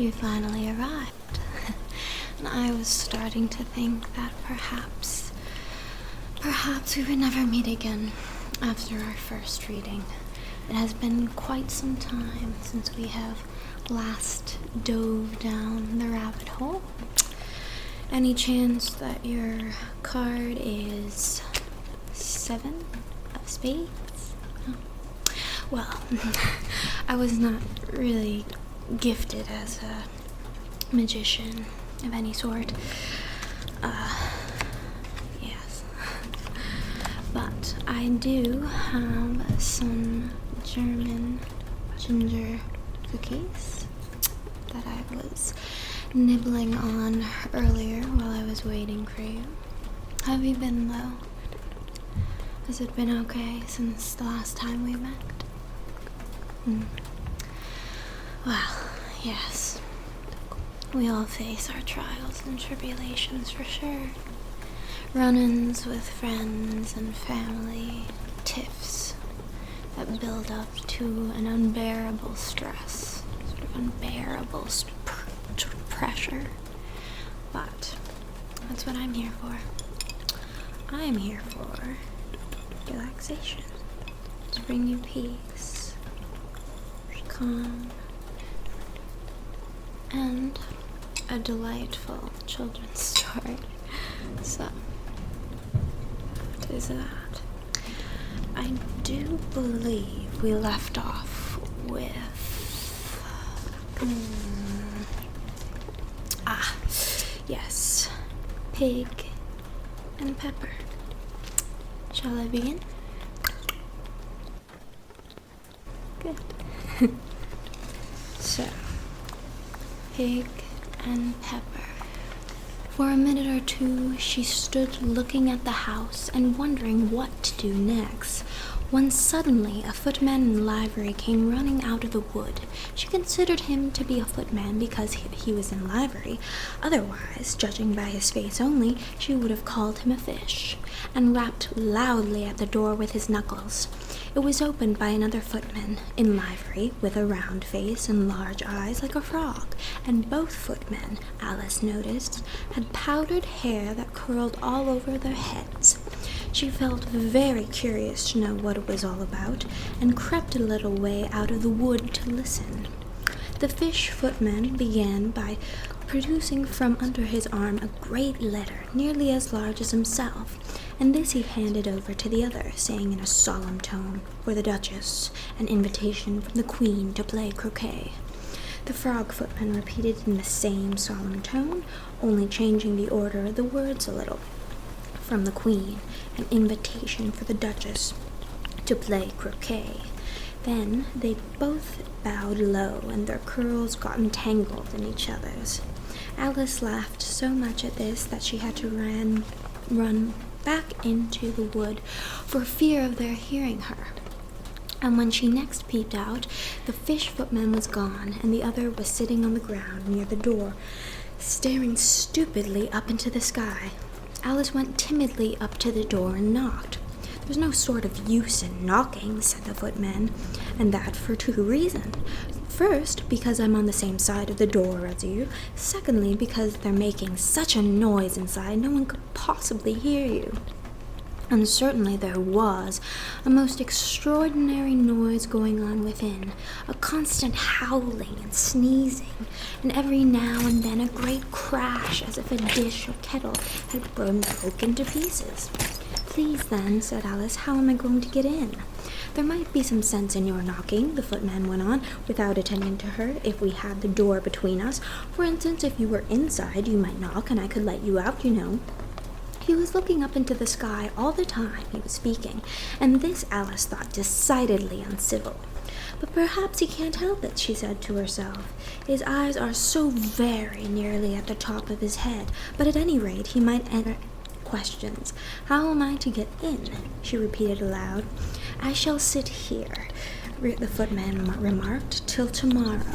you finally arrived. And I was starting to think that perhaps we would never meet again after our first reading. It has been quite some time since we have last dove down the rabbit hole. Any chance that your card is 7 of spades? Oh. Well, I was not really gifted as a magician of any sort. Yes. But I do have some German ginger cookies that I was nibbling on earlier while I was waiting for you. How have you been, though? Has it been okay since the last time we met? Well, yes. We all face our trials and tribulations for sure. Run-ins with friends and family, tiffs that build up to an unbearable stress, sort of unbearable pressure. But that's what I'm here for. I am here for relaxation, to bring you peace, calm, and a delightful children's story. So, what is that? I do believe we left off with... yes. Pig and pepper. Shall I begin? Good. So, pig and pepper. For a minute or two, she stood looking at the house and wondering what to do next, when suddenly a footman in livery came running out of the wood. She considered him to be a footman because he was in livery. Otherwise, judging by his face only, she would have called him a fish, and rapped loudly at the door with his knuckles. It was opened by another footman, in livery, with a round face and large eyes like a frog, and both footmen, Alice noticed, had powdered hair that curled all over their heads. She felt very curious to know what it was all about, and crept a little way out of the wood to listen. The fish footman began by producing from under his arm a great letter, nearly as large as himself, and this he handed over to the other, saying in a solemn tone, "For the Duchess, an invitation from the Queen to play croquet." The frog footman repeated in the same solemn tone, only changing the order of the words a little. "From the Queen, an invitation for the Duchess to play croquet." Then they both bowed low, and their curls got entangled in each other's. Alice laughed so much at this that she had to run back into the wood for fear of their hearing her. And when she next peeped out, the fish footman was gone, and the other was sitting on the ground near the door, staring stupidly up into the sky. Alice went timidly up to the door and knocked. "There's no sort of use in knocking," said the footman, "and that for 2 reasons. First, because I'm on the same side of the door as you. Secondly, because they're making such a noise inside, no one could possibly hear you." And certainly there was a most extraordinary noise going on within, a constant howling and sneezing, and every now and then a great crash as if a dish or kettle had broken to pieces. "Please then," said Alice, "how am I going to get in?" "There might be some sense in your knocking," the footman went on, without attending to her, "if we had the door between us. For instance, if you were inside, you might knock, and I could let you out, you know." He was looking up into the sky all the time he was speaking, and this Alice thought decidedly uncivil. "But perhaps he can't help it," she said to herself. "His eyes are so very nearly at the top of his head, but at any rate he might enter questions. How am I to get in?" she repeated aloud. "I shall sit here," the footman remarked, "till tomorrow."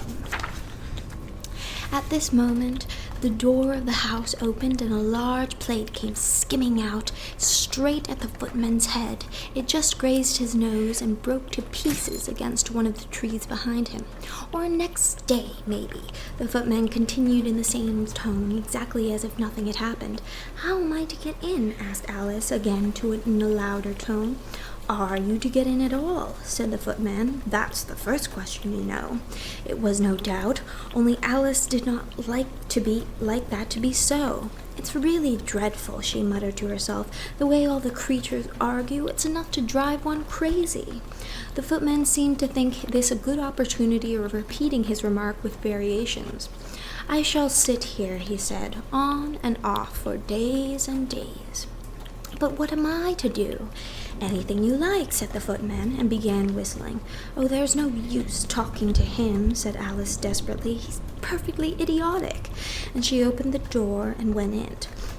At this moment, The door of the house opened and a large plate came skimming out straight at the footman's head. It just grazed his nose and broke to pieces against one of the trees behind him. Or next day, maybe, the footman continued in the same tone, exactly as if nothing had happened. "How am I to get in?" asked Alice, again in a louder tone. "Are you to get in at all?" said the footman. "That's the first question, you know." It was no doubt, only Alice did not like that to be so. "It's really dreadful," she muttered to herself, "the way all the creatures argue. It's enough to drive one crazy." The footman seemed to think this a good opportunity of repeating his remark with variations. "I shall sit here," he said, "on and off for days and days." "But what am I to do?" "Anything you like," said the footman, and began whistling. "Oh, there's no use talking to him," said Alice desperately. "He's perfectly idiotic." And she opened the door and went in.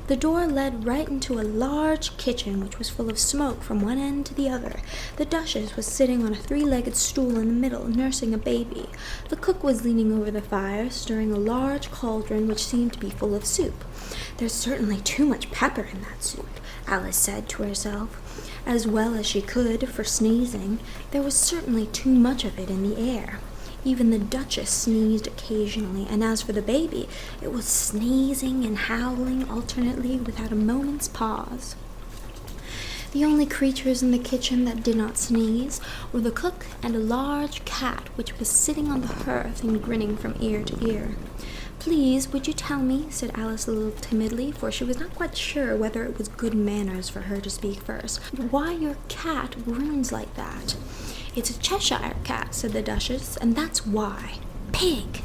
The door led right into a large kitchen which was full of smoke from one end to the other. The Duchess was sitting on a three-legged stool in the middle, nursing a baby. The cook was leaning over the fire, stirring a large cauldron which seemed to be full of soup. "There's certainly too much pepper in that soup," Alice said to herself, as well as she could, for sneezing. There was certainly too much of it in the air. Even the Duchess sneezed occasionally, and as for the baby, it was sneezing and howling alternately without a moment's pause. The only creatures in the kitchen that did not sneeze were the cook and a large cat which was sitting on the hearth and grinning from ear to ear. "Please, would you tell me," said Alice a little timidly, for she was not quite sure whether it was good manners for her to speak first, "why your cat grins like that?" "It's a Cheshire cat," said the Duchess, "and that's why." "Pig!"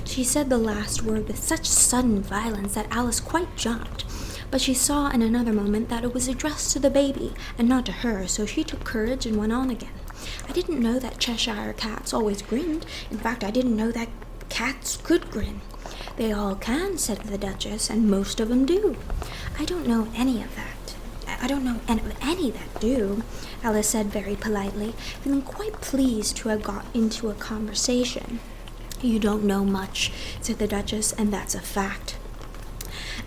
She said the last word with such sudden violence that Alice quite jumped, but she saw in another moment that it was addressed to the baby and not to her, so she took courage and went on again. "I didn't know that Cheshire cats always grinned. In fact, I didn't know that cats could grin." "They all can," said the Duchess, "and most of them do." "I don't know any of that. I don't know any that do," Alice said very politely, feeling quite pleased to have got into a conversation. "You don't know much," said the Duchess, "and that's a fact."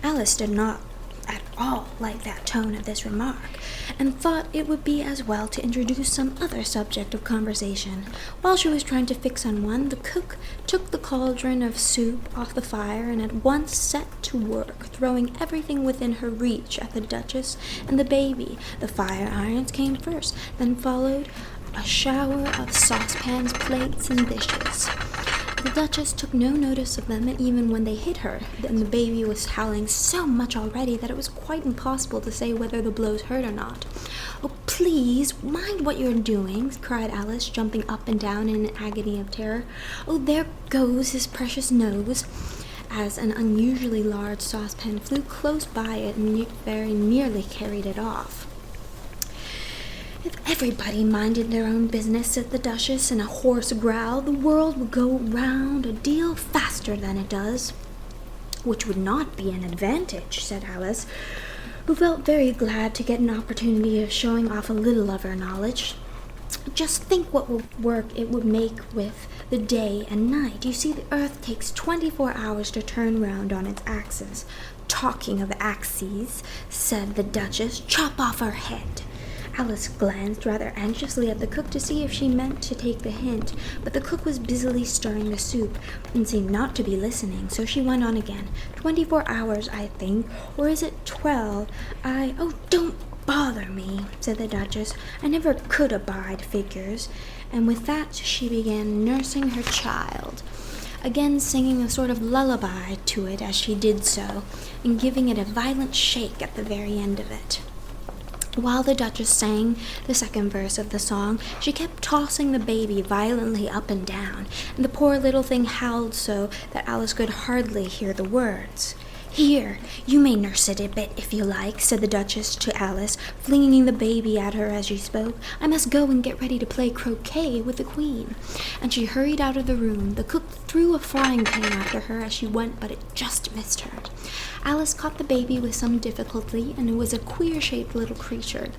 Alice did not at all like that tone of this remark, and thought it would be as well to introduce some other subject of conversation. While she was trying to fix on one, the cook took the cauldron of soup off the fire and at once set to work, throwing everything within her reach at the Duchess and the baby. The fire irons came first, then followed a shower of saucepans, plates, and dishes. The Duchess took no notice of them even when they hit her, and the baby was howling so much already that it was quite impossible to say whether the blows hurt or not. "Oh, please, mind what you're doing," cried Alice, jumping up and down in an agony of terror. "Oh, there goes his precious nose," as an unusually large saucepan flew close by it and very nearly carried it off. "If everybody minded their own business," said the Duchess in a hoarse growl, "the world would go round a deal faster than it does." "Which would not be an advantage," said Alice, who felt very glad to get an opportunity of showing off a little of her knowledge. "Just think what work it would make with the day and night. You see, the earth takes 24 hours to turn round on its axis." "Talking of axes," said the Duchess, "chop off her head." Alice glanced rather anxiously at the cook to see if she meant to take the hint, but the cook was busily stirring the soup and seemed not to be listening, so she went on again. 24 hours, I think, or is it 12? Oh, don't bother me," said the Duchess. "I never could abide figures." And with that she began nursing her child, again singing a sort of lullaby to it as she did so, and giving it a violent shake at the very end of it. While the Duchess sang the second verse of the song, she kept tossing the baby violently up and down, and the poor little thing howled so that Alice could hardly hear the words. "Here, you may nurse it a bit if you like," said the Duchess to Alice, flinging the baby at her as she spoke. "I must go and get ready to play croquet with the Queen." And she hurried out of the room. The cook threw a frying pan after her as she went, but it just missed her. Alice caught the baby with some difficulty, and it was a queer-shaped little creature.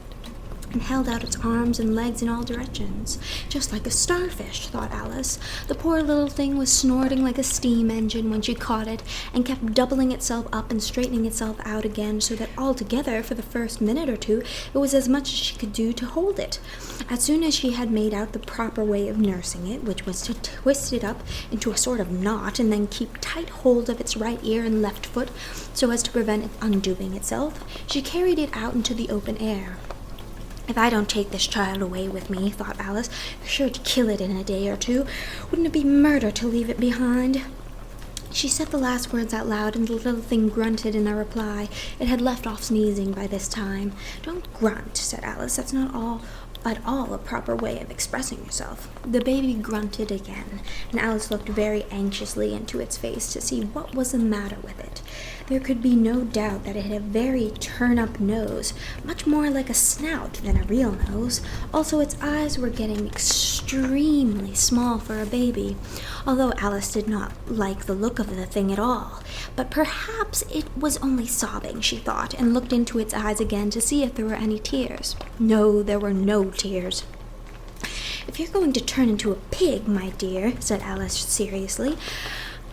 and held out its arms and legs in all directions. Just like a starfish, thought Alice. The poor little thing was snorting like a steam engine when she caught it, and kept doubling itself up and straightening itself out again, so that altogether, for the first minute or two, it was as much as she could do to hold it. As soon as she had made out the proper way of nursing it, which was to twist it up into a sort of knot, and then keep tight hold of its right ear and left foot, so as to prevent it undoing itself, she carried it out into the open air. If I don't take this child away with me, thought Alice, they're sure to kill it in a day or two. Wouldn't it be murder to leave it behind? She said the last words out loud, and the little thing grunted in a reply. It had left off sneezing by this time. Don't grunt, said Alice. That's not at all a proper way of expressing yourself. The baby grunted again, and Alice looked very anxiously into its face to see what was the matter with it. There could be no doubt that it had a very turn-up nose, much more like a snout than a real nose. Also, its eyes were getting extremely small for a baby, although Alice did not like the look of the thing at all. But perhaps it was only sobbing, she thought, and looked into its eyes again to see if there were any tears. No, there were no tears. If you're going to turn into a pig, my dear, said Alice seriously,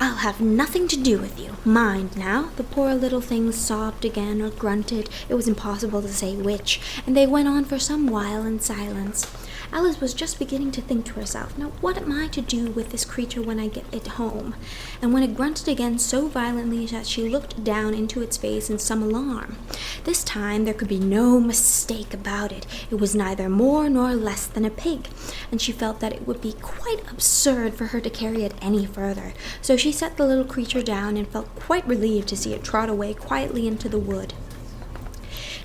I'll have nothing to do with you. Mind now. The poor little thing sobbed again or grunted. It was impossible to say which, and they went on for some while in silence. Alice was just beginning to think to herself, now what am I to do with this creature when I get it home? And when it grunted again so violently that she looked down into its face in some alarm. This time there could be no mistake about it. It was neither more nor less than a pig, and she felt that it would be quite absurd for her to carry it any further. So she set the little creature down and felt quite relieved to see it trot away quietly into the wood.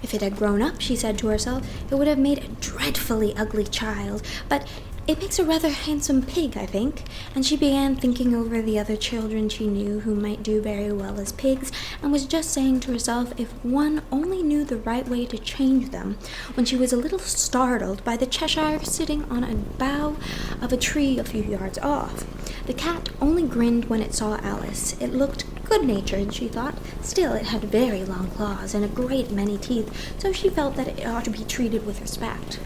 If it had grown up, she said to herself, it would have made a dreadfully ugly child, but it makes a rather handsome pig, I think. And she began thinking over the other children she knew who might do very well as pigs, and was just saying to herself if one only knew the right way to change them, when she was a little startled by the Cheshire sitting on a bough of a tree a few yards off. The cat only grinned when it saw Alice. It looked good-natured, she thought. Still, it had very long claws and a great many teeth, so she felt that it ought to be treated with respect.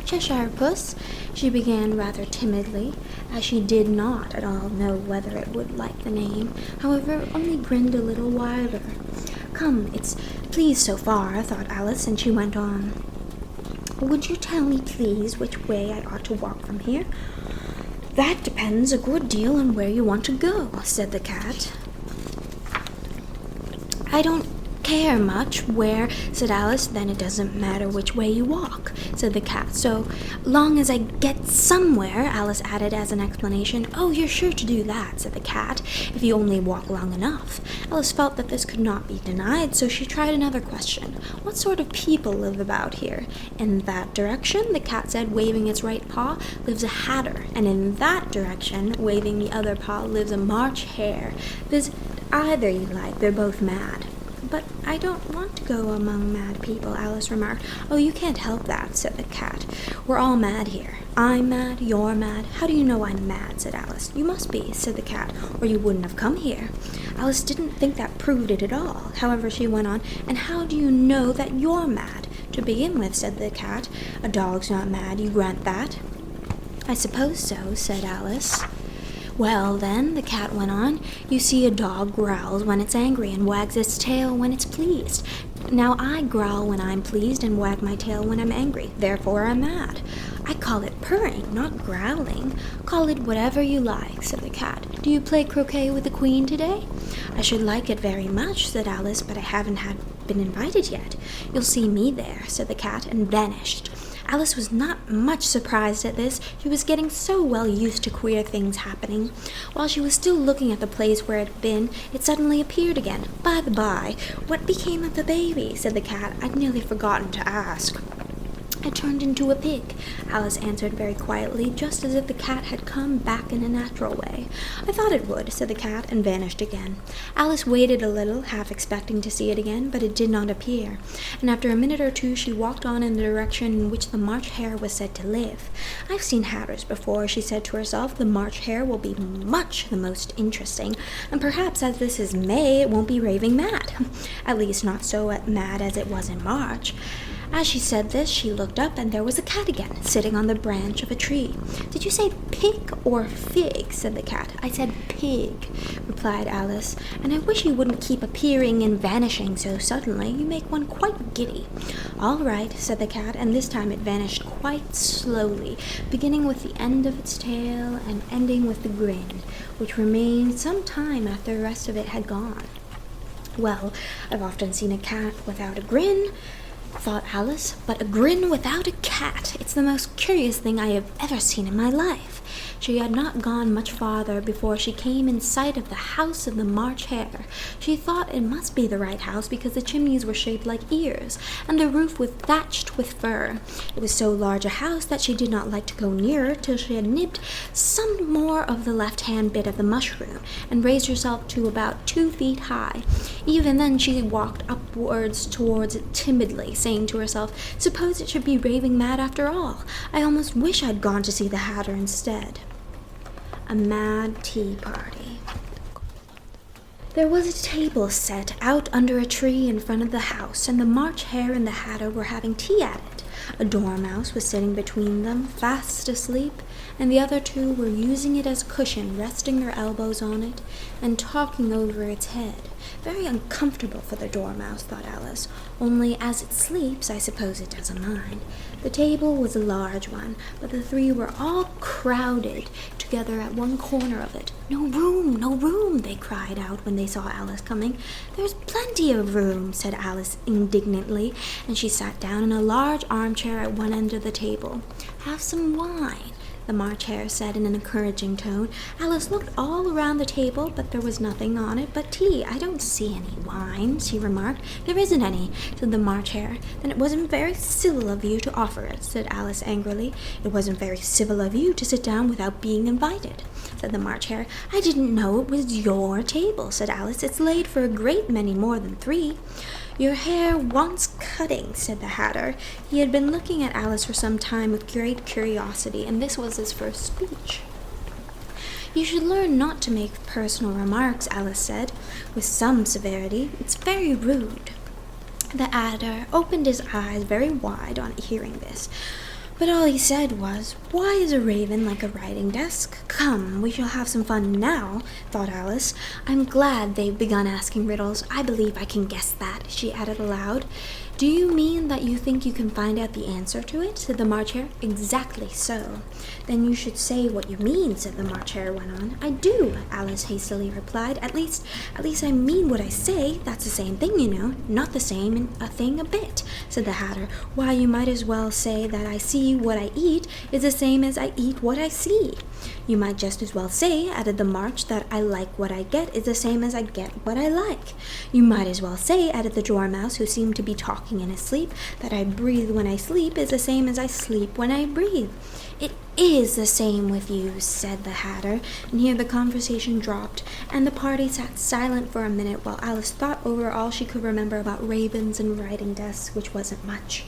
Cheshire Puss, she began rather timidly, as she did not at all know whether it would like the name. However, it only grinned a little wider. Come, it's pleased so far, thought Alice, and she went on. Would you tell me, please, which way I ought to walk from here? That depends a good deal on where you want to go, said the cat. I don't care much where, said Alice. Then it doesn't matter which way you walk, said the cat, so long as I get somewhere, Alice added as an explanation. Oh, you're sure to do that, said the cat, if you only walk long enough. Alice felt that this could not be denied, so she tried another question. What sort of people live about here? In that direction, the cat said, waving its right paw, lives a hatter, and in that direction, waving the other paw, lives a March hare. Visit either you like, they're both mad. But I don't want to go among mad people, Alice remarked. Oh, you can't help that, said the cat. We're all mad here. I'm mad, you're mad. How do you know I'm mad, said Alice. You must be, said the cat, or you wouldn't have come here. Alice didn't think that proved it at all. However, she went on, and how do you know that you're mad? To begin with, said the cat, a dog's not mad, you grant that? I suppose so, said Alice. Well, then, the cat went on, you see a dog growls when it's angry and wags its tail when it's pleased. Now I growl when I'm pleased and wag my tail when I'm angry. Therefore I'm mad. I call it purring, not growling. Call it whatever you like, said the cat. Do you play croquet with the Queen today? I should like it very much, said Alice, but I haven't been invited yet. You'll see me there, said the cat, and vanished. Alice was not much surprised at this. She was getting so well used to queer things happening. While she was still looking at the place where it had been, it suddenly appeared again. By the by, what became of the baby? Said the cat. I'd nearly forgotten to ask. I turned into a pig, Alice answered very quietly, just as if the cat had come back in a natural way. I thought it would, said the cat, and vanished again. Alice waited a little, half expecting to see it again, but it did not appear, and after a minute or two she walked on in the direction in which the March hare was said to live. I've seen hatters before, she said to herself. The March hare will be much the most interesting, and perhaps as this is May, it won't be raving mad. At least not so mad as it was in March. As she said this, she looked up, and there was a cat again, sitting on the branch of a tree. "Did you say pig or fig?" said the cat. "I said pig," replied Alice, "and I wish you wouldn't keep appearing and vanishing so suddenly. You make one quite giddy." "All right," said the cat, and this time it vanished quite slowly, beginning with the end of its tail and ending with the grin, which remained some time after the rest of it had gone. "Well, I've often seen a cat without a grin," thought Alice, "but a grin without a cat. It's the most curious thing I have ever seen in my life." She had not gone much farther before she came in sight of the house of the March Hare. She thought it must be the right house because the chimneys were shaped like ears, and the roof was thatched with fur. It was so large a house that she did not like to go nearer till she had nibbed some more of the left-hand bit of the mushroom, and raised herself to about 2 feet high. Even then she walked upwards towards it timidly, saying to herself, "Suppose it should be raving mad after all. I almost wish I'd gone to see the Hatter instead." A mad tea party. There was a table set out under a tree in front of the house, and the March Hare and the Hatter were having tea at it. A dormouse was sitting between them, fast asleep, and the other two were using it as a cushion, resting their elbows on it, and talking over its head. Very uncomfortable for the dormouse, thought Alice, only as it sleeps, I suppose it doesn't mind. The table was a large one, but the three were all crowded together at one corner of it. "No room, no room," they cried out when they saw Alice coming. "There's plenty of room," said Alice indignantly, and she sat down in a large armchair at one end of the table. "Have some wine," the March Hare said in an encouraging tone. Alice looked all around the table, but there was nothing on it but tea. "I don't see any wine," she remarked. "There isn't any," said the March Hare. "Then it wasn't very civil of you to offer it," said Alice angrily. "It wasn't very civil of you to sit down without being invited," said the March Hare. "I didn't know it was your table," said Alice. "It's laid for a great many more than 3. "Your hair wants cutting," said the Hatter. He had been looking at Alice for some time with great curiosity, and this was his first speech. "You should learn not to make personal remarks," Alice said, with some severity. "It's very rude." The Hatter opened his eyes very wide on hearing this, but all he said was, "Why is a raven like a writing desk? Come, we shall have some fun now," thought Alice. "I'm glad they've begun asking riddles. I believe I can guess that," she added aloud. "Do you mean that you think you can find out the answer to it?" said the March Hare. "Exactly so." "Then you should say what you mean," said the March Hare went on. "I do," Alice hastily replied. At least I mean what I say. That's the same thing, you know." "Not the same in a thing a bit," said the Hatter. "Why, you might as well say that I see what I eat is the same as I eat what I see." "You might just as well say," added the March, "that I like what I get is the same as I get what I like." "You might as well say," added the Dormouse, who seemed to be talking in his sleep, "that I breathe when I sleep is the same as I sleep when I breathe." "It is the same with you," said the Hatter, and here the conversation dropped, and the party sat silent for a minute while Alice thought over all she could remember about ravens and writing desks, which wasn't much.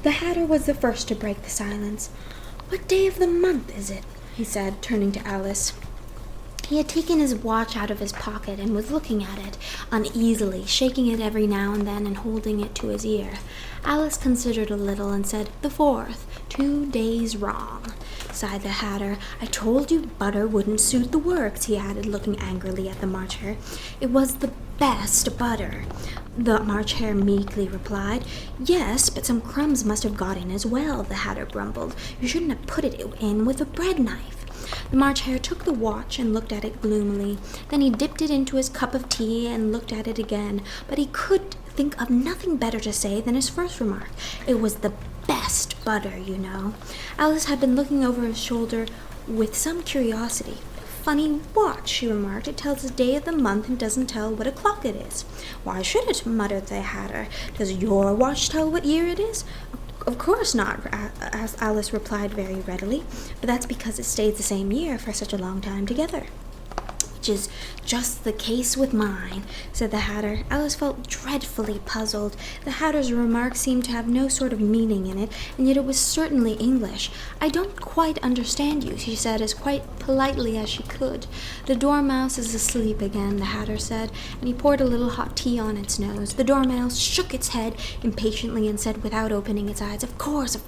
The Hatter was the first to break the silence. "What day of the month is it?" he said, turning to Alice. He had taken his watch out of his pocket and was looking at it uneasily, shaking it every now and then and holding it to his ear. Alice considered a little and said, "The 4th, 2 days wrong," sighed the Hatter. "I told you butter wouldn't suit the works," he added, looking angrily at the March Hare. "It was the best butter," the March Hare meekly replied. "Yes, but some crumbs must have got in as well," the Hatter grumbled. "You shouldn't have put it in with a bread knife." The March Hare took the watch and looked at it gloomily. Then he dipped it into his cup of tea and looked at it again, but he could think of nothing better to say than his first remark. It was the best butter, you know. Alice had been looking over his shoulder with some curiosity. "Funny watch," she remarked. "It tells the day of the month and doesn't tell what o'clock it is." "Why should it?" muttered the Hatter. "Does your watch tell what year it is?" "Of course not," Alice replied very readily, "but that's because it stayed the same year for such a long time together." which is just the case with mine, said the Hatter. Alice felt dreadfully puzzled. The Hatter's remark seemed to have no sort of meaning in it, and yet it was certainly English. I don't quite understand you, she said, as quite politely as she could. The Dormouse is asleep again, the Hatter said, and he poured a little hot tea on its nose. The Dormouse shook its head impatiently and said without opening its eyes, Of course,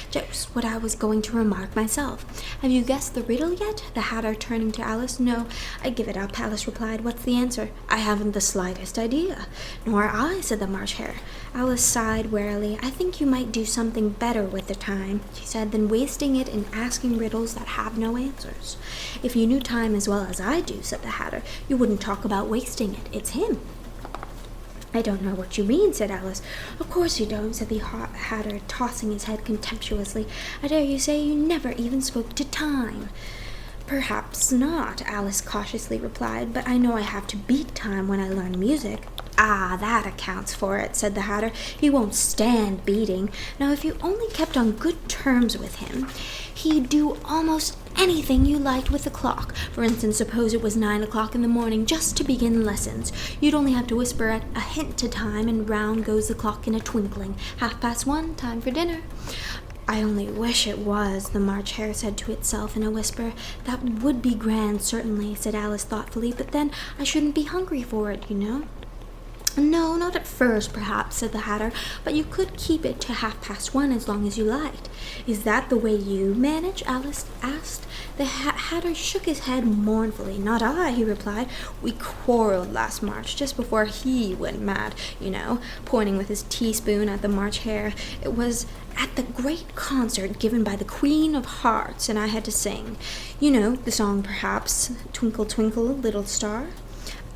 just what I was going to remark myself. Have you guessed the riddle yet? The Hatter, turning to Alice. No, I give it up, Alice replied. What's the answer? I haven't the slightest idea. Nor I, said the March Hare. Alice sighed wearily. I think you might do something better with the time, she said, than wasting it in asking riddles that have no answers. If you knew time as well as I do, said the Hatter, you wouldn't talk about wasting it. It's him. I don't know what you mean, said Alice. Of course you don't, said the Hatter, tossing his head contemptuously. I dare you say you never even spoke to time. Perhaps not, Alice cautiously replied, but I know I have to beat time when I learn music. Ah, that accounts for it, said the Hatter. He won't stand beating. Now, if you only kept on good terms with him, he'd do almost anything you liked with the clock. For instance, suppose it was 9 o'clock in the morning, just to begin lessons. You'd only have to whisper a hint to time, and round goes the clock in a twinkling. 1:30, time for dinner. I only wish it was, the March Hare said to itself in a whisper. That would be grand, certainly, said Alice thoughtfully, but then I shouldn't be hungry for it, you know. No, not at first, perhaps, said the Hatter, but you could keep it to 1:30 as long as you liked. Is that the way you manage? Alice asked. The Hatter shook his head mournfully. Not I, he replied. We quarreled last March, just before he went mad, you know, pointing with his teaspoon at the March Hare. It was at the great concert given by the Queen of Hearts, and I had to sing. You know, the song, perhaps, Twinkle, Twinkle, Little Star.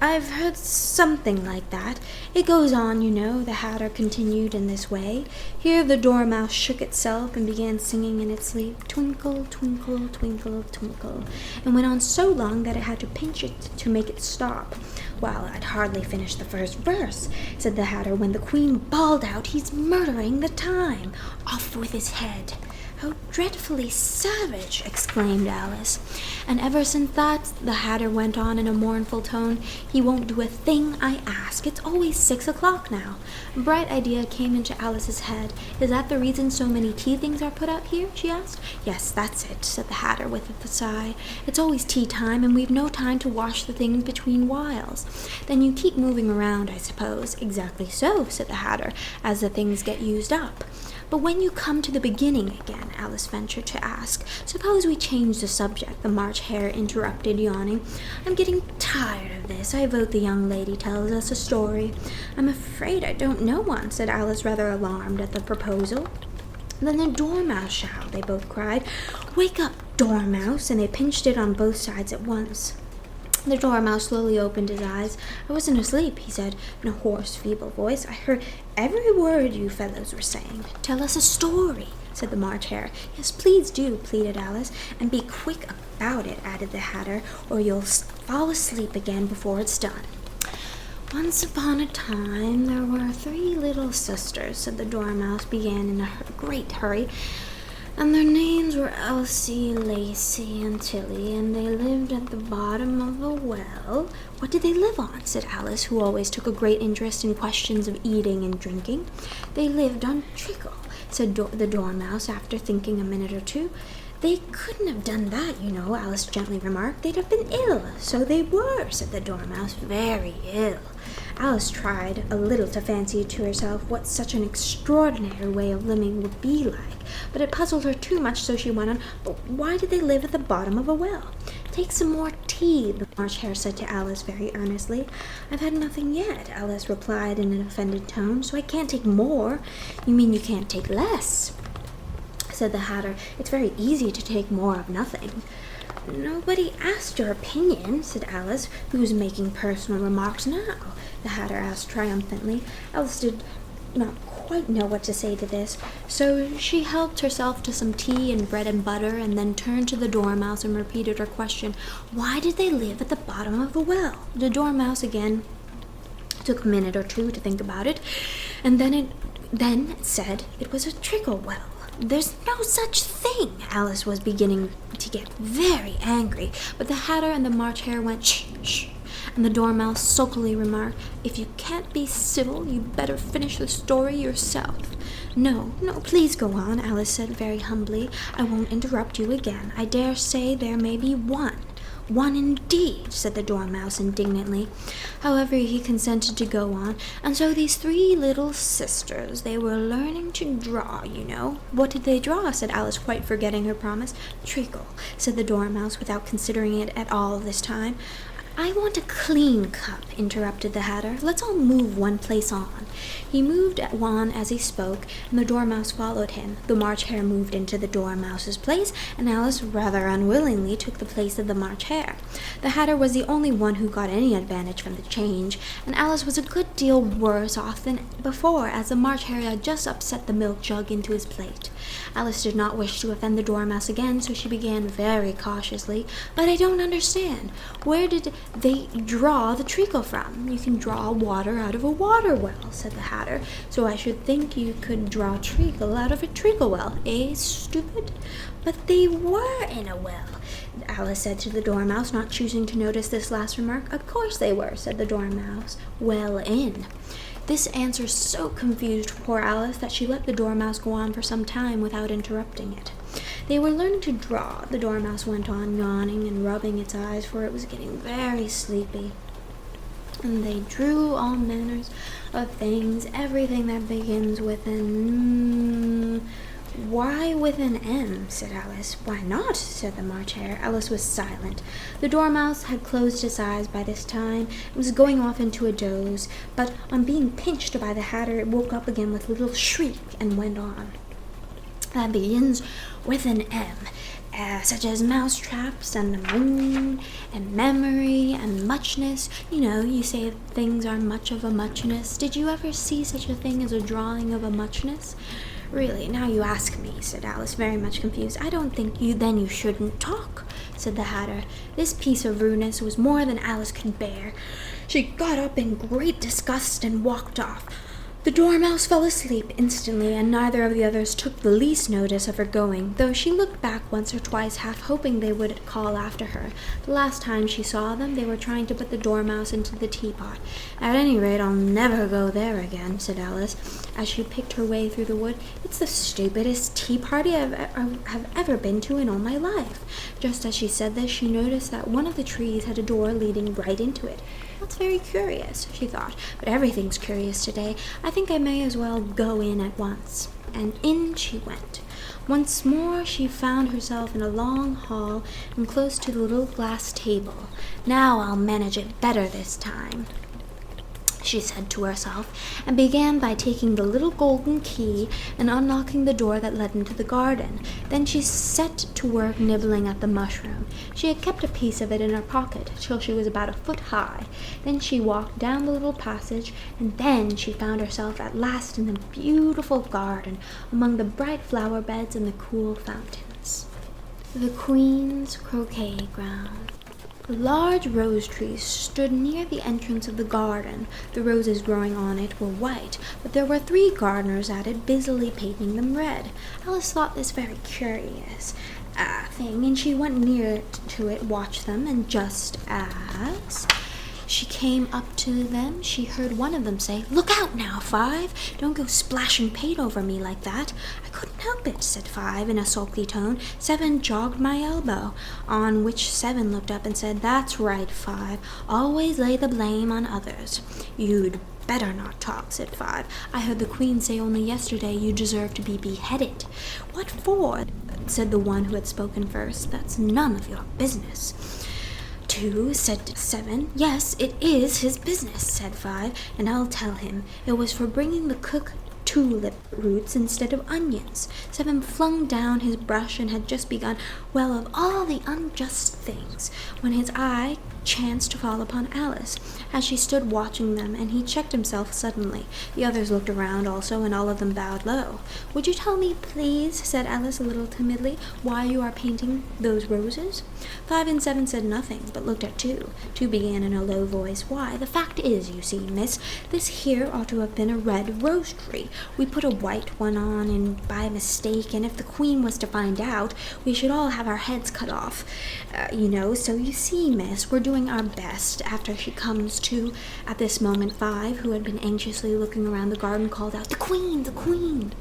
I've heard something like that. It goes on, you know, the Hatter continued in this way. Here the Dormouse shook itself and began singing in its sleep, Twinkle, twinkle, twinkle, twinkle, and went on so long that it had to pinch it to make it stop. Well, I'd hardly finished the first verse, said the Hatter, when the Queen bawled out, He's murdering the time. Off with his head. How dreadfully savage, exclaimed Alice. And ever since that, the Hatter went on in a mournful tone, he won't do a thing I ask. It's always 6 o'clock now. A bright idea came into Alice's head. Is that the reason so many tea things are put out here? She asked. Yes, that's it, said the Hatter with a sigh. It's always tea time, and we've no time to wash the things between whiles. Then you keep moving around, I suppose. Exactly so, said the Hatter, as the things get used up. But when you come to the beginning again, Alice ventured to ask, suppose we change the subject, the March Hare interrupted, yawning. I'm getting tired of this. I vote the young lady tells us a story. I'm afraid I don't know one, said Alice, rather alarmed at the proposal. Then the Dormouse shall, they both cried. Wake up, Dormouse, and they pinched it on both sides at once. The Dormouse slowly opened his eyes. I wasn't asleep, he said, in a hoarse, feeble voice. I heard every word you fellows were saying. Tell us a story, said the March Hare. Yes, please do, pleaded Alice. And be quick about it, added the Hatter, or you'll fall asleep again before it's done. Once upon a time there were 3 little sisters, said the Dormouse, began in a great hurry. And their names were Elsie, Lacey, and Tilly, and they lived at the bottom of a well. What did they live on? Said Alice, who always took a great interest in questions of eating and drinking. They lived on treacle, said the Dormouse, after thinking a minute or two. They couldn't have done that, you know, Alice gently remarked. They'd have been ill. So they were, said the Dormouse, very ill. Alice tried a little to fancy to herself what such an extraordinary way of living would be like, but it puzzled her too much, so she went on, but why did they live at the bottom of a well? Take some more tea, the March Hare said to Alice very earnestly. I've had nothing yet, Alice replied in an offended tone, so I can't take more. You mean you can't take less, said the Hatter. It's very easy to take more of nothing. Nobody asked your opinion, said Alice, who was making personal remarks now. The Hatter asked triumphantly. Alice did not quite know what to say to this, so she helped herself to some tea and bread and butter, and then turned to the Dormouse and repeated her question. Why did they live at the bottom of the well? The Dormouse again took a minute or two to think about it, and then it said it was a trickle well. There's no such thing. Alice was beginning to get very angry, but the Hatter and the March Hare went shh, shh, and the Dormouse sulkily remarked, "If you can't be civil, you'd better finish the story yourself." No, please go on," Alice said very humbly. "I won't interrupt you again. I dare say there may be one." "One indeed," said the Dormouse indignantly. However, he consented to go on. "And so these three little sisters, they were learning to draw, you know." "What did they draw?" said Alice, quite forgetting her promise. "Treacle," said the Dormouse, without considering it at all this time. "I want a clean cup," interrupted the Hatter. "Let's all move one place on." He moved on as he spoke, and the Dormouse followed him. The March Hare moved into the Dormouse's place, and Alice rather unwillingly took the place of the March Hare. The Hatter was the only one who got any advantage from the change, and Alice was a good deal worse off than before, as the March Hare had just upset the milk jug into his plate. Alice did not wish to offend the Dormouse again, so she began very cautiously. "But I don't understand. Where did they draw the treacle from?" "You can draw water out of a water well," said the Hatter. "So I should think you could draw treacle out of a treacle well, eh, stupid?" "But they were in a well," Alice said to the Dormouse, not choosing to notice this last remark. "Of course they were," said the Dormouse. "Well in." This answer so confused poor Alice that she let the Dormouse go on for some time without interrupting it. "They were learning to draw," the Dormouse went on, yawning and rubbing its eyes, for it was getting very sleepy. "And they drew all manners of things, everything that begins with an "Why with an M?" said Alice. "Why not?" said the March Hare. Alice was silent. The Dormouse had closed his eyes by this time and was going off into a doze, but on being pinched by the Hatter, it woke up again with a little shriek and went on. "That begins with an M, such as mousetraps and the moon and memory and muchness. You know, you say things are much of a muchness. Did you ever see such a thing as a drawing of a muchness?" "Really, now you ask me," said Alice, very much confused. "I don't think you shouldn't talk," said the Hatter. This piece of rudeness was more than Alice could bear. She got up in great disgust and walked off. The Dormouse fell asleep instantly, and neither of the others took the least notice of her going, though she looked back once or twice, half hoping they would call after her. The last time she saw them, they were trying to put the Dormouse into the teapot. "At any rate, I'll never go there again," said Alice, as she picked her way through the wood. "It's the stupidest tea party I have ever been to in all my life." Just as she said this, she noticed that one of the trees had a door leading right into it. "That's very curious," she thought, "but everything's curious today. I think I may as well go in at once." And in she went. Once more she found herself in a long hall and close to the little glass table. "Now I'll manage it better this time," she said to herself, and began by taking the little golden key and unlocking the door that led into the garden. Then she set to work nibbling at the mushroom. She had kept a piece of it in her pocket till she was about a foot high. Then she walked down the little passage, and then she found herself at last in the beautiful garden, among the bright flower beds and the cool fountains. The Queen's croquet ground. A large rose tree stood near the entrance of the garden. The roses growing on it were white, but there were 3 gardeners at it, busily painting them red. Alice thought this very curious thing, and she went near to it, watched them, and just as she came up to them, she heard one of them say, "Look out now, Five! Don't go splashing paint over me like that." "I couldn't help it," said Five in a sulky tone. 7 jogged my elbow, on which 7 looked up and said, "That's right, Five. Always lay the blame on others." "You'd better not talk," said Five. "I heard the Queen say only yesterday you deserve to be beheaded." "What for?" said the one who had spoken first. "That's none of your business." 2, said 7. "Yes, it is his business," said 5, "and I'll tell him. It was for bringing the cook tulip roots instead of onions." 7 flung down his brush and had just begun, "Well, of all the unjust things," when his eye chanced to fall upon Alice, as she stood watching them, and he checked himself suddenly. The others looked around also, and all of them bowed low. "Would you tell me, please," said Alice a little timidly, "why you are painting those roses?" 5 and 7 said nothing, but looked at 2. 2 began in a low voice, "Why, the fact is, you see, miss, this here ought to have been a red rose tree, We put a white one on and by mistake, and if the queen was to find out, we should all have our heads cut off. So you see, miss, we're doing our best. After she comes to, at this moment, 5, who had been anxiously looking around the garden, called out, "The queen, the queen!"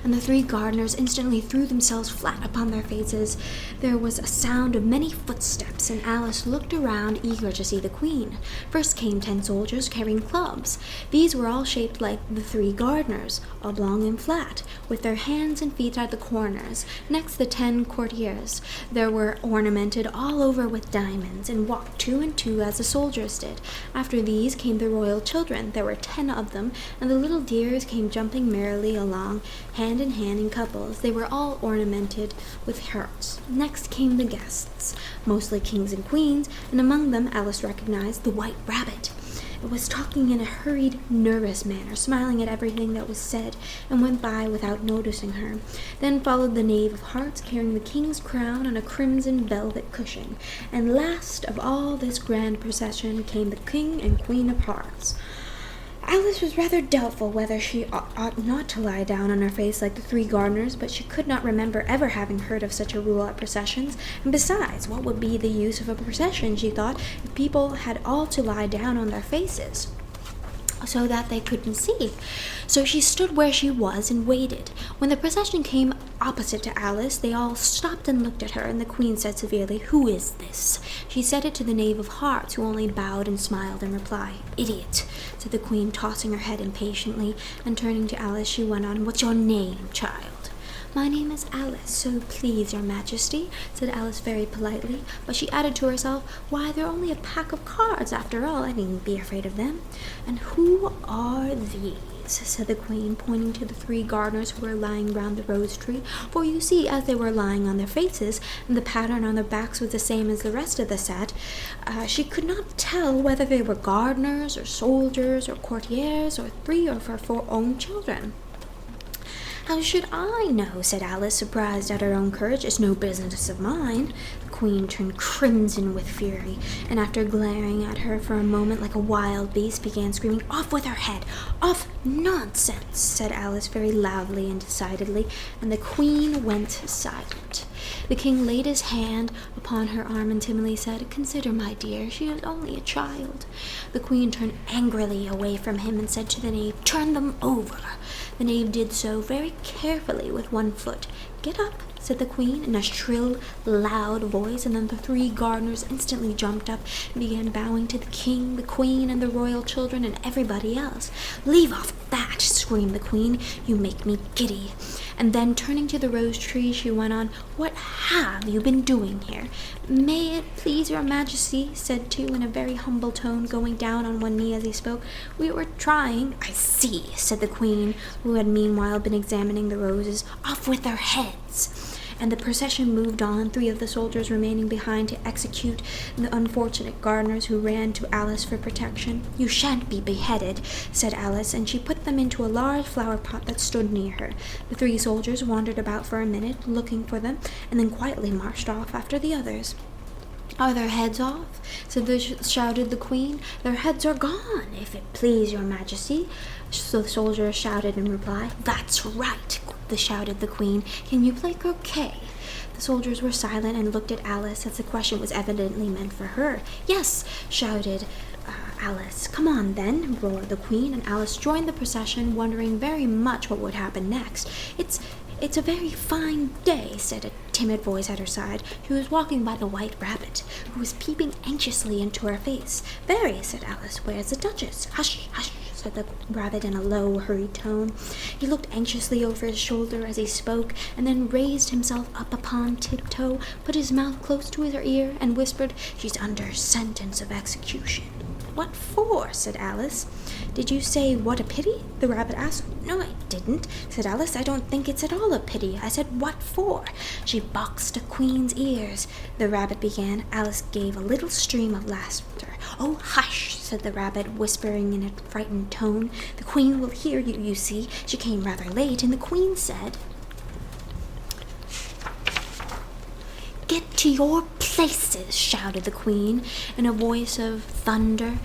And the 3 gardeners instantly threw themselves flat upon their faces. There was a sound of many footsteps, and Alice looked around, eager to see the queen. First came 10 soldiers carrying clubs. These were all shaped like the 3 gardeners, oblong and flat, with their hands and feet at the corners. Next, the 10 courtiers. They were ornamented all over with diamonds, and walked 2 and 2 as the soldiers did. After these came the royal children. There were 10 of them, and the little dears came jumping merrily along, hand in hand in couples. They were all ornamented with hearts. Next came the guests, mostly kings and queens, and among them Alice recognized the White Rabbit. It was talking in a hurried, nervous manner, smiling at everything that was said, and went by without noticing her. Then followed the Knave of Hearts, carrying the king's crown on a crimson velvet cushion. And last of all this grand procession came the King and Queen of Hearts. Alice was rather doubtful whether she ought not to lie down on her face like the 3 gardeners, but she could not remember ever having heard of such a rule at processions. And besides, what would be the use of a procession, she thought, if people had all to lie down on their faces so that they couldn't see? So she stood where she was and waited. When the procession came opposite to Alice, they all stopped and looked at her, and the queen said severely, "Who is this?" She said it to the Knave of Hearts, who only bowed and smiled in reply. "Idiot," said the queen, tossing her head impatiently, and turning to Alice, she went on, "What's your name, child?" "My name is Alice, so please your majesty," said Alice very politely, but she added to herself, "Why, they're only a pack of cards after all. I needn't be afraid of them." "And who are these?" said the queen, pointing to the 3 gardeners who were lying round the rose tree, for you see, as they were lying on their faces, and the pattern on their backs was the same as the rest of the set, she could not tell whether they were gardeners, or soldiers, or courtiers, or 3 or 4 own children. "How should I know?" said Alice, surprised at her own courage. "It's no business of mine." The queen turned crimson with fury, and after glaring at her for a moment like a wild beast, began screaming, "Off with her head! Off! Nonsense!" said Alice very loudly and decidedly, and the queen went silent. The king laid his hand upon her arm and timidly said, "Consider, my dear, she is only a child." The queen turned angrily away from him and said to the knave, "Turn them over." The knave did so very carefully with 1 foot. "Get up," said the queen in a shrill, loud voice, and then the 3 gardeners instantly jumped up and began bowing to the king, the queen, and the royal children, and everybody else. "Leave off that," screamed the queen. "You make me giddy." And then, turning to the rose tree, she went on, "What have you been doing here?" "May it please your majesty," said 2 in a very humble tone, going down on one knee as he spoke, "we were trying—" "I see," said the queen, who had meanwhile been examining the roses. "Off with their heads." And the procession moved on, 3 of the soldiers remaining behind to execute the unfortunate gardeners who ran to Alice for protection. "You shan't be beheaded," said Alice, and she put them into a large flower pot that stood near her. The 3 soldiers wandered about for a minute, looking for them, and then quietly marched off after the others. "Are their heads off?" shouted the queen. "Their heads are gone, if it please your majesty," so the soldiers shouted in reply. "That's right," shouted the queen. "Can you play croquet?" The soldiers were silent and looked at Alice, as the question was evidently meant for her. "Yes," shouted Alice. "Come on, then," roared the queen, and Alice joined the procession, wondering very much what would happen next. It's a very fine day," said a timid voice at her side. She was walking by the White Rabbit, who was peeping anxiously into her face. "Very," said Alice. "Where's the Duchess?" "Hush, hush," said the rabbit in a low, hurried tone. He looked anxiously over his shoulder as he spoke, and then raised himself up upon tiptoe, put his mouth close to his ear, and whispered, "She's under sentence of execution." "What for?" said Alice. "Did you say, 'What a pity'?" the rabbit asked. "No, I didn't," said Alice. "I don't think it's at all a pity. I said, 'What for?' She boxed a queen's ears," the rabbit began. Alice gave a little stream of laughter. "Oh, hush," said the rabbit, whispering in a frightened tone. "The queen will hear you, you see. She came rather late, and the queen said—" "Get to your places," shouted the queen in a voice of thunder.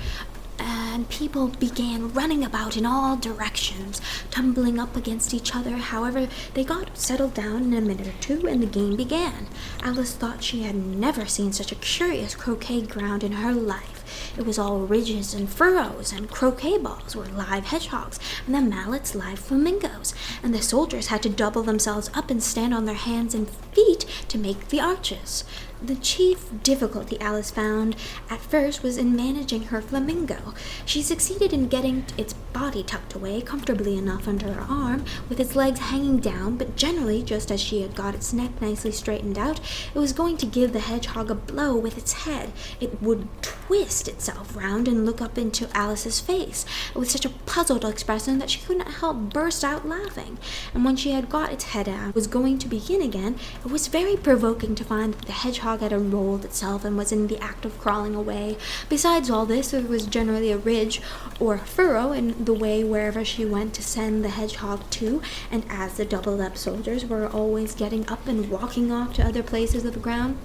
and people began running about in all directions, tumbling up against each other. However, they got settled down in a minute or two, and the game began. Alice thought she had never seen such a curious croquet ground in her life. It was all ridges and furrows, and croquet balls were live hedgehogs, and the mallets live flamingos, and the soldiers had to double themselves up and stand on their hands and feet to make the arches. The chief difficulty Alice found at first was in managing her flamingo. She succeeded in getting its body tucked away comfortably enough under her arm, with its legs hanging down, but generally, just as she had got its neck nicely straightened out, it was going to give the hedgehog a blow with its head. It would twist itself round and look up into Alice's face with such a puzzled expression that she couldn't help burst out laughing. And when she had got its head out and was going to begin again, it was very provoking to find that the hedgehog had unrolled itself and was in the act of crawling away. Besides all this, there was generally a ridge or a furrow in the way wherever she went to send the hedgehog to, and as the doubled-up soldiers were always getting up and walking off to other places of the ground,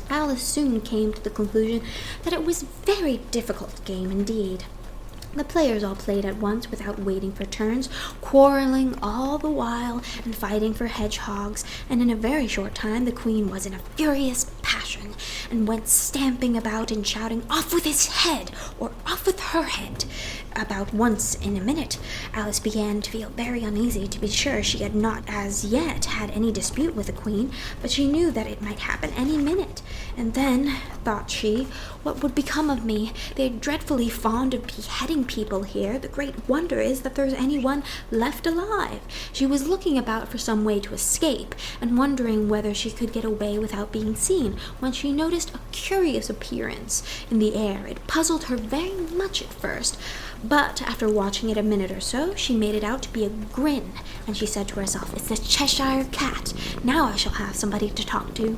Alice soon came to the conclusion that it was a very difficult game indeed. The players all played at once without waiting for turns, quarreling all the while and fighting for hedgehogs, and in a very short time the queen was in a furious passion and went stamping about and shouting, "Off with his head!" or "Off with her head!" about once in a minute. Alice began to feel very uneasy. To be sure, she had not as yet had any dispute with the queen, but she knew that it might happen any minute. And then, thought she, what would become of me? They're dreadfully fond of beheading people here. The great wonder is that there's anyone left alive. She was looking about for some way to escape, and wondering whether she could get away without being seen, when she noticed a curious appearance in the air. It puzzled her very much at first, but after watching it a minute or so, she made it out to be a grin, and she said to herself, "It's the Cheshire Cat. Now I shall have somebody to talk to."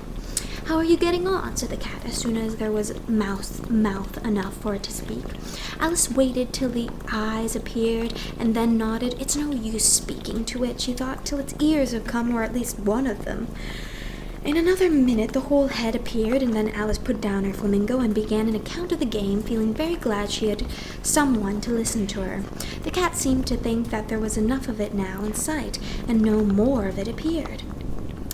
"How are you getting on?" said the cat, as soon as there was mouth enough for it to speak. Alice waited till the eyes appeared, and then nodded. "It's no use speaking to it," she thought, "till its ears have come, or at least one of them." In another minute the whole head appeared, and then Alice put down her flamingo and began an account of the game, feeling very glad she had someone to listen to her. The cat seemed to think that there was enough of it now in sight, and no more of it appeared.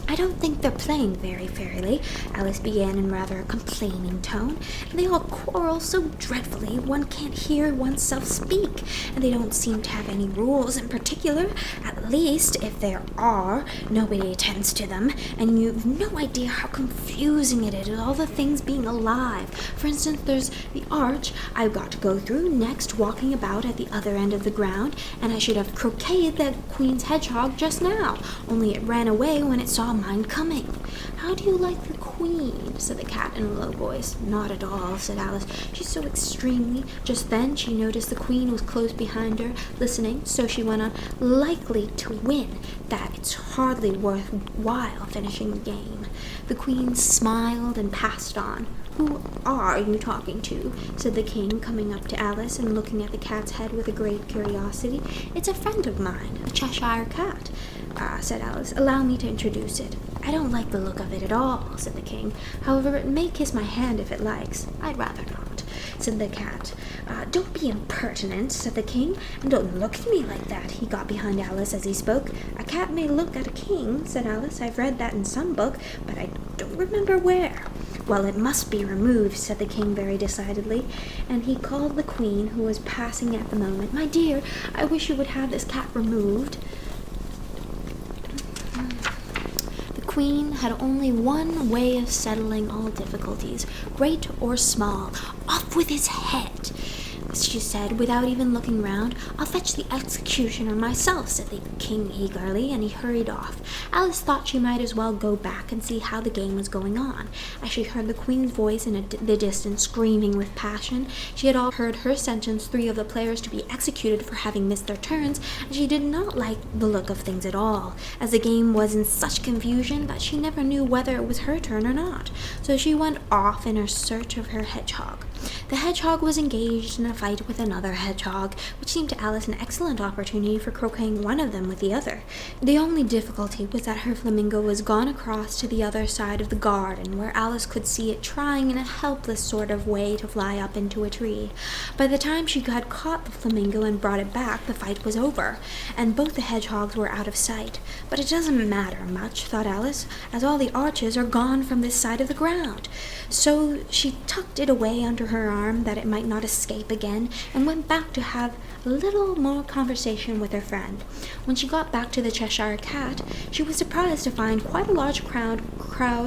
"I don't think they're playing very fairly," Alice began in rather a complaining tone. "And they all quarrel so dreadfully, one can't hear oneself speak, and they don't seem to have any rules in particular. At least, if there are, nobody attends to them, and you've no idea how confusing it is, all the things being alive. For instance, there's the arch I've got to go through, next walking about at the other end of the ground, and I should have croqueted the queen's hedgehog just now, only it ran away when it saw mine coming." "How do you like the queen?" said the cat in a low voice. "Not at all," said Alice. "She's so extremely—" Just then she noticed the queen was close behind her, listening, so she went on, "likely to win, that it's hardly worth while finishing the game." The queen smiled and passed on. "Who are you talking to?" said the king, coming up to Alice and looking at the cat's head with a great curiosity. "It's a friend of mine, a Cheshire Cat," said Alice. "Allow me to introduce it." "I don't like the look of it at all," said the king. "However, it may kiss my hand if it likes." "I'd rather not," said the cat. "Don't be impertinent," said the king, "and don't look at me like that." He got behind Alice as he spoke. "A cat may look at a king," said Alice. "I've read that in some book, but I don't remember where." "Well, it must be removed," said the king very decidedly, and he called the queen, who was passing at the moment. "My dear, I wish you would have this cat removed." The queen had only one way of settling all difficulties, great or small. "Off with his head," she said, without even looking round. "I'll fetch the executioner myself," said the king eagerly, and he hurried off. Alice thought she might as well go back and see how the game was going on. As she heard the queen's voice in the distance screaming with passion, she had all heard her sentence 3 of the players to be executed for having missed their turns, and she did not like the look of things at all, as the game was in such confusion that she never knew whether it was her turn or not. So she went off in her search of her hedgehog. The hedgehog was engaged in a fight with another hedgehog, which seemed to Alice an excellent opportunity for croqueting one of them with the other. The only difficulty was that her flamingo was gone across to the other side of the garden, where Alice could see it trying in a helpless sort of way to fly up into a tree. By the time she had caught the flamingo and brought it back, the fight was over, and both the hedgehogs were out of sight. But it doesn't matter much, thought Alice, as all the arches are gone from this side of the ground. So she tucked it away under her arm that it might not escape again, and went back to have a little more conversation with her friend. When she got back to the Cheshire Cat, she was surprised to find quite a large crowd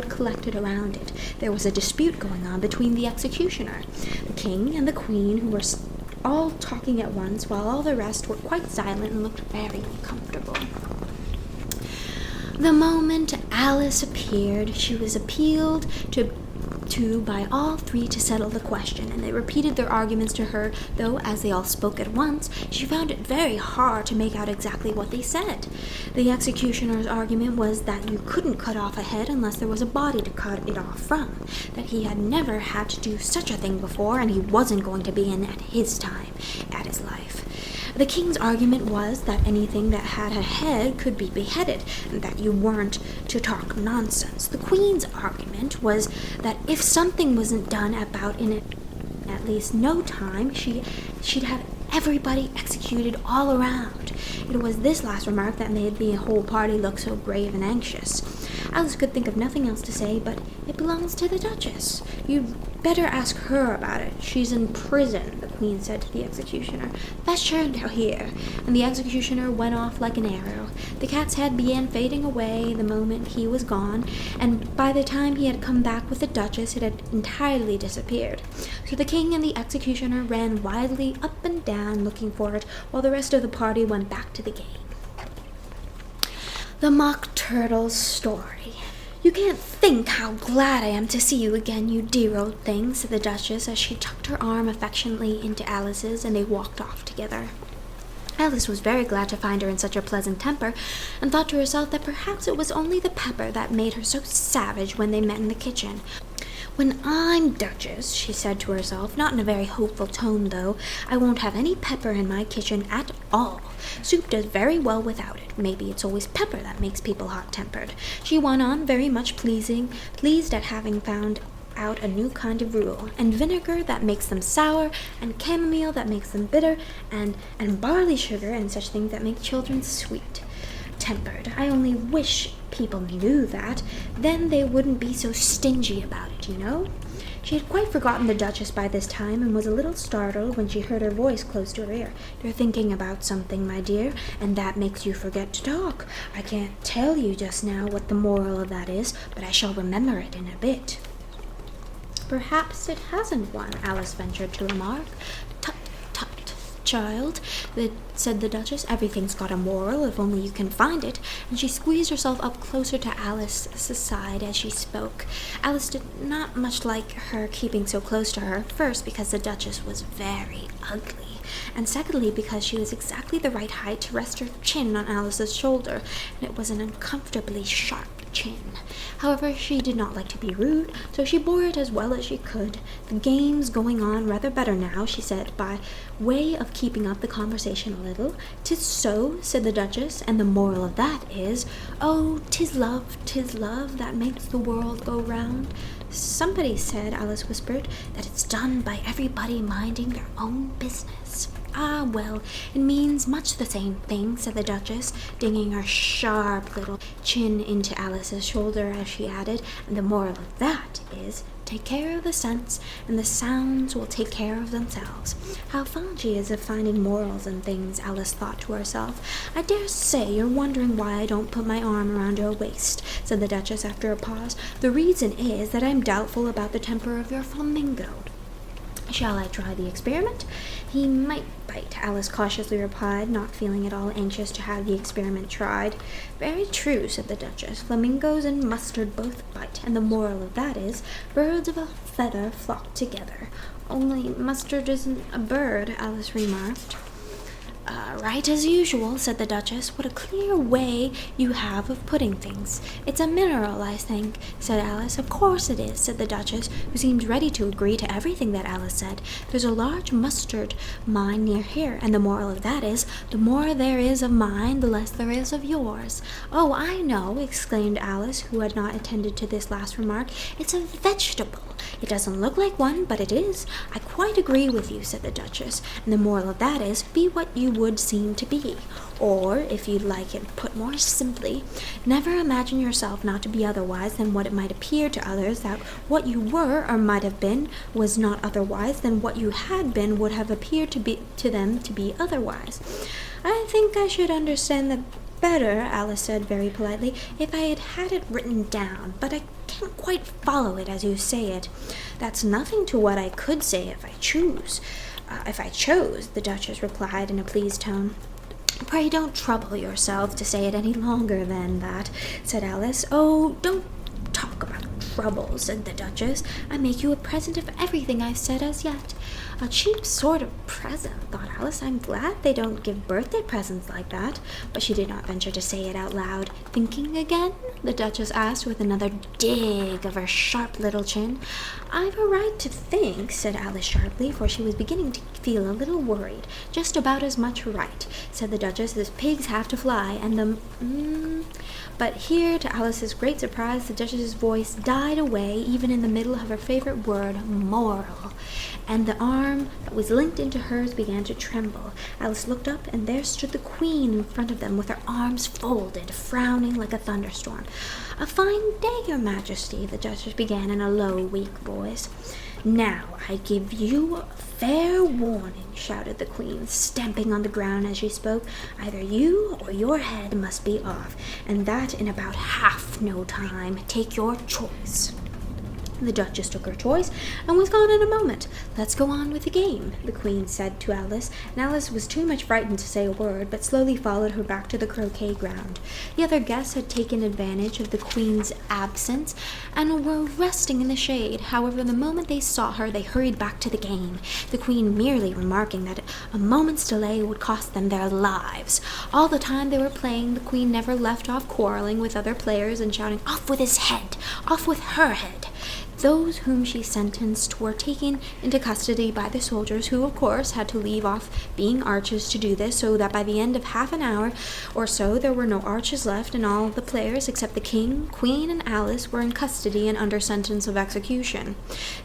collected around it. There was a dispute going on between the executioner, the king, and the queen, who were all talking at once, while all the rest were quite silent and looked very uncomfortable. The moment Alice appeared, she was appealed to by all three to settle the question, and they repeated their arguments to her, though as they all spoke at once, she found it very hard to make out exactly what they said. The executioner's argument was that you couldn't cut off a head unless there was a body to cut it off from, that he had never had to do such a thing before, and he wasn't going to begin at his life. The king's argument was that anything that had a head could be beheaded, and that you weren't to talk nonsense. The queen's argument was that if something wasn't done about in at least no time, she'd have everybody executed all around. It was this last remark that made the whole party look so grave and anxious. Alice could think of nothing else to say, but it belongs to the Duchess. You'd better ask her about it. She's in prison, the queen said to the executioner. Fetch her here. And the executioner went off like an arrow. The cat's head began fading away the moment he was gone, and by the time he had come back with the Duchess, it had entirely disappeared. So the king and the executioner ran wildly up and down looking for it, while the rest of the party went back to the game. The Mock Turtle's story. You can't think how glad I am to see you again, you dear old thing, said the Duchess as she tucked her arm affectionately into Alice's, and they walked off together. Alice was very glad to find her in such a pleasant temper, and thought to herself that perhaps it was only the pepper that made her so savage when they met in the kitchen. When I'm Duchess, she said to herself, not in a very hopeful tone though, I won't have any pepper in my kitchen at all. Soup does very well without it. Maybe it's always pepper that makes people hot-tempered. She went on very much pleased at having found out a new kind of rule, and vinegar that makes them sour, and chamomile that makes them bitter, and barley sugar and such things that make children sweet-tempered. I only wish people knew that, then they wouldn't be so stingy about it, you know. She had quite forgotten the Duchess by this time, and was a little startled when she heard her voice close to her ear. You're thinking about something, my dear, and that makes you forget to talk. I can't tell you just now what the moral of that is, but I shall remember it in a bit. Perhaps it hasn't one, Alice ventured to remark. Tut, tut, child, said the Duchess. Everything's got a moral, if only you can find it, and she squeezed herself up closer to Alice's side as she spoke. Alice did not much like her keeping so close to her, first because the Duchess was very ugly, and secondly because she was exactly the right height to rest her chin on Alice's shoulder, and it was an uncomfortably sharp chin. However, she did not like to be rude, so she bore it as well as she could. The game's going on rather better now, she said, by way of keeping up the conversation a little. 'Tis so, said the Duchess, and the moral of that is, oh, 'tis love, that makes the world go round. Somebody said, Alice whispered, that it's done by everybody minding their own business. Ah, well, it means much the same thing, said the Duchess, digging her sharp little chin into Alice's shoulder as she added, and the moral of that is, take care of the scents, and the sounds will take care of themselves. How fond she is of finding morals in things, Alice thought to herself. I dare say you're wondering why I don't put my arm around your waist, said the Duchess after a pause. The reason is that I'm doubtful about the temper of your flamingo. Shall I try the experiment? He might bite, Alice cautiously replied, not feeling at all anxious to have the experiment tried. Very true, said the Duchess. Flamingos and mustard both bite, and the moral of that is, birds of a feather flock together. Only mustard isn't a bird, Alice remarked. Right as usual, said the Duchess. What a clear way you have of putting things. It's a mineral, I think, said Alice. Of course it is, said the Duchess, who seemed ready to agree to everything that Alice said. There's a large mustard mine near here, and the moral of that is, the more there is of mine, the less there is of yours. Oh, I know, exclaimed Alice, who had not attended to this last remark. It's a vegetable. It doesn't look like one, but it is. I quite agree with you, said the Duchess, and the moral of that is, be what you would seem to be. Or, if you'd like it put more simply, never imagine yourself not to be otherwise than what it might appear to others that what you were or might have been was not otherwise than what you had been would have appeared to them to be otherwise. I think I should understand that better, Alice said very politely, if I had it written down, but I can't quite follow it as you say it. That's nothing to what I could say if I chose, the Duchess replied in a pleased tone. Pray don't trouble yourself to say it any longer than that, said Alice. Oh, don't talk about trouble, said the Duchess. I make you a present of everything I've said as yet. A cheap sort of present, thought Alice. I'm glad they don't give birthday presents like that. But she did not venture to say it out loud. Thinking again? The Duchess asked with another dig of her sharp little chin. I've a right to think, said Alice sharply, for she was beginning to feel a little worried. Just about as much right, said the Duchess, as pigs have to fly, and But here, to Alice's great surprise, the Duchess's voice died away, even in the middle of her favorite word, moral, and the arm that was linked into hers began to tremble. Alice looked up, and there stood the Queen in front of them, with her arms folded, frowning like a thunderstorm. A fine day, Your Majesty, the Duchess began in a low, weak voice. Now I give you fair warning, shouted the Queen, stamping on the ground as she spoke. Either you or your head must be off, and that in about half no time. Take your choice. The Duchess took her choice and was gone in a moment. Let's go on with the game, the Queen said to Alice, and Alice was too much frightened to say a word, but slowly followed her back to the croquet ground. The other guests had taken advantage of the Queen's absence and were resting in the shade. However, the moment they saw her, they hurried back to the game, the Queen merely remarking that a moment's delay would cost them their lives. All the time they were playing, the Queen never left off quarreling with other players and shouting, "Off with his head! Off with her head!" Those whom she sentenced were taken into custody by the soldiers, who, of course, had to leave off being archers to do this, so that by the end of half an hour or so there were no archers left, and all the players, except the King, Queen, and Alice, were in custody and under sentence of execution.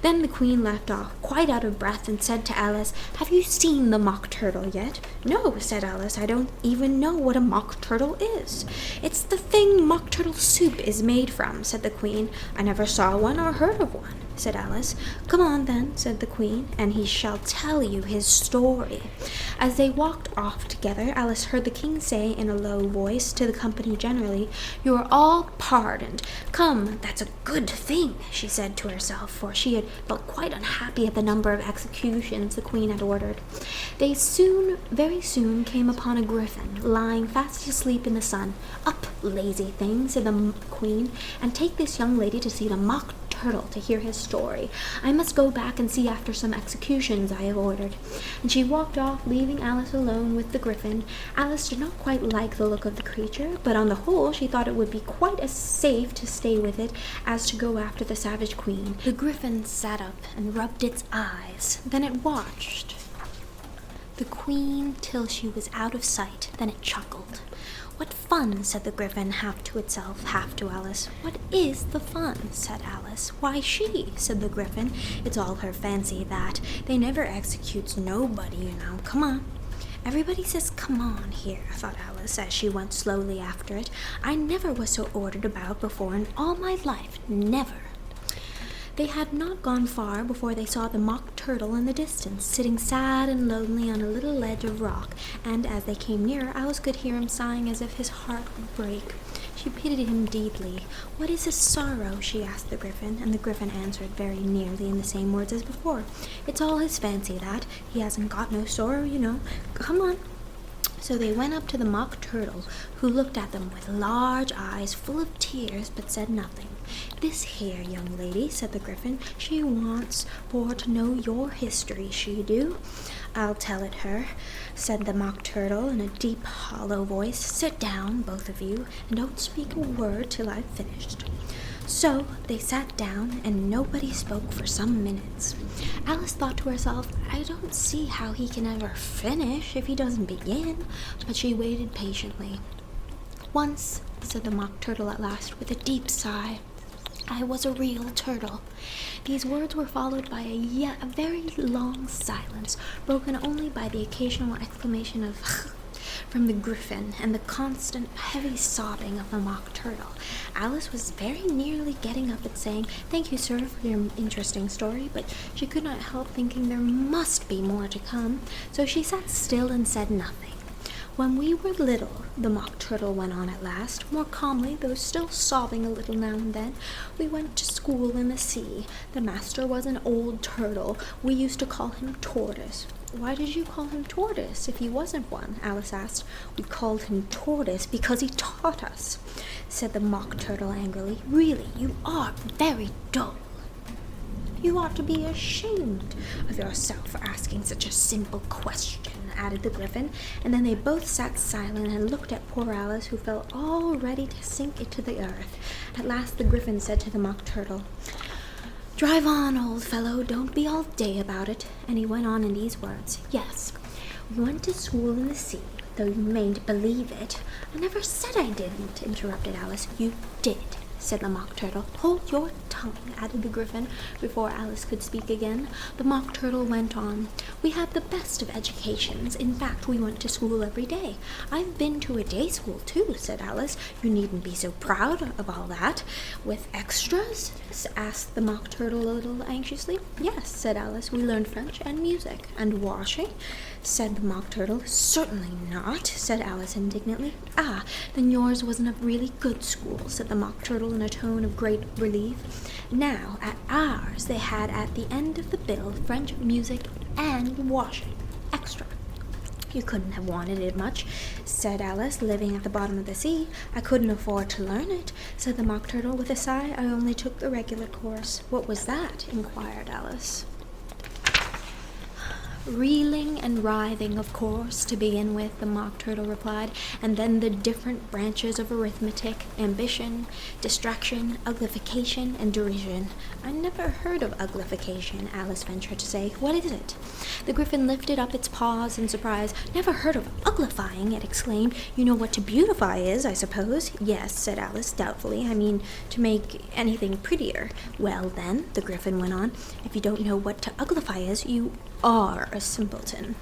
Then the Queen left off, quite out of breath, and said to Alice, "Have you seen the mock turtle yet?" "No," said Alice, "I don't even know what a mock turtle is." "It's the thing mock turtle soup is made from," said the Queen. "I never saw one or heard of one," said Alice. "Come on, then," said the Queen, "and he shall tell you his story." As they walked off together, Alice heard the King say in a low voice to the company generally, "You are all pardoned. Come, that's a good thing," she said to herself, for she had felt quite unhappy at the number of executions the Queen had ordered. They very soon came upon a griffin, lying fast asleep in the sun. "Up, lazy thing," said the Queen, "and take this young lady to see the mock turtle to hear his story. I must go back and see after some executions I have ordered." And she walked off, leaving Alice alone with the griffin. Alice did not quite like the look of the creature, but on the whole she thought it would be quite as safe to stay with it as to go after the savage Queen. The griffin sat up and rubbed its eyes. Then it watched the Queen till she was out of sight. Then it chuckled. "What fun," said the griffin, half to itself, half to Alice. "What is the fun?" said Alice. "Why, she," said the griffin. "It's all her fancy, that. They never executes nobody, you know. Come on." "Everybody says 'come on' here," thought Alice, as she went slowly after it. "I never was so ordered about before in all my life. Never." They had not gone far before they saw the mock turtle in the distance, sitting sad and lonely on a little ledge of rock, and as they came nearer, Alice could hear him sighing as if his heart would break. She pitied him deeply. "What is his sorrow?" she asked the griffin, and the griffin answered very nearly in the same words as before. "It's all his fancy, that. He hasn't got no sorrow, you know. Come on." So they went up to the mock turtle, who looked at them with large eyes full of tears, but said nothing. "This here young lady," said the griffin, "she wants for to know your history, she do. "I'll tell it her," said the Mock Turtle in a deep, hollow voice. "Sit down, both of you, and don't speak a word till I've finished." So they sat down, and nobody spoke for some minutes. Alice thought to herself, "I don't see how he can ever finish if he doesn't begin," but she waited patiently. "Once," said the Mock Turtle at last, with a deep sigh, "I was a real turtle." These words were followed by a very long silence, broken only by the occasional exclamation of from the Griffin and the constant heavy sobbing of the Mock Turtle. Alice was very nearly getting up and saying, "Thank you, sir, for your interesting story," but she could not help thinking there must be more to come, so she sat still and said nothing. "When we were little," the Mock Turtle went on at last, more calmly, though still sobbing a little now and then, "we went to school in the sea. The master was an old turtle. We used to call him Tortoise." "Why did you call him Tortoise if he wasn't one?" Alice asked. "We called him Tortoise because he taught us," said the Mock Turtle angrily. "Really, you are very dull." "You ought to be ashamed of yourself for asking such a simple question," added the Griffin, and then they both sat silent and looked at poor Alice, who felt all ready to sink into the earth. At last the Griffin said to the Mock Turtle, "Drive on, old fellow, don't be all day about it." And he went on in these words, "Yes, we went to school in the sea, though you mayn't believe it." "I never said I didn't," interrupted Alice. "You did," said the Mock Turtle. "Hold your tongue," added the Griffin, before Alice could speak again. The Mock Turtle went on, "We had the best of educations. In fact, we went to school every day." "I've been to a day school, too," said Alice. "You needn't be so proud of all that." "With extras?" asked the Mock Turtle a little anxiously. "Yes," said Alice. "We learned French and music." "And washing?" said the Mock Turtle. "Certainly not," said Alice indignantly. "Ah, then yours wasn't a really good school," said the Mock Turtle in a tone of great relief. "Now, at ours, they had at the end of the bill French, music, and washing. Extra." "You couldn't have wanted it much," said Alice, "living at the bottom of the sea." "I couldn't afford to learn it," said the Mock Turtle with a sigh. "I only took the regular course." "What was that?" inquired Alice. "Reeling and writhing, of course, to begin with," the Mock Turtle replied, "and then the different branches of arithmetic, ambition, distraction, uglification, and derision." "I never heard of uglification," Alice ventured to say. "What is it?" The Griffin lifted up its paws in surprise. "Never heard of uglifying?" it exclaimed. "You know what to beautify is, I suppose?" "Yes," said Alice doubtfully. "I mean, to make anything prettier." "Well, then," the Griffin went on, "if you don't know what to uglify is, you are a simpleton."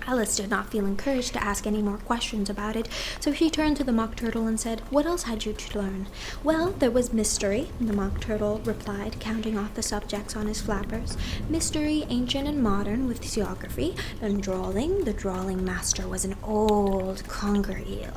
Alice did not feel encouraged to ask any more questions about it, so she turned to the Mock Turtle and said, "What else had you to learn?" "Well, there was mystery," the Mock Turtle replied, counting off the subjects on his flappers. "Mystery, ancient and modern, with geography, and drawing. The drawing master was an old conger eel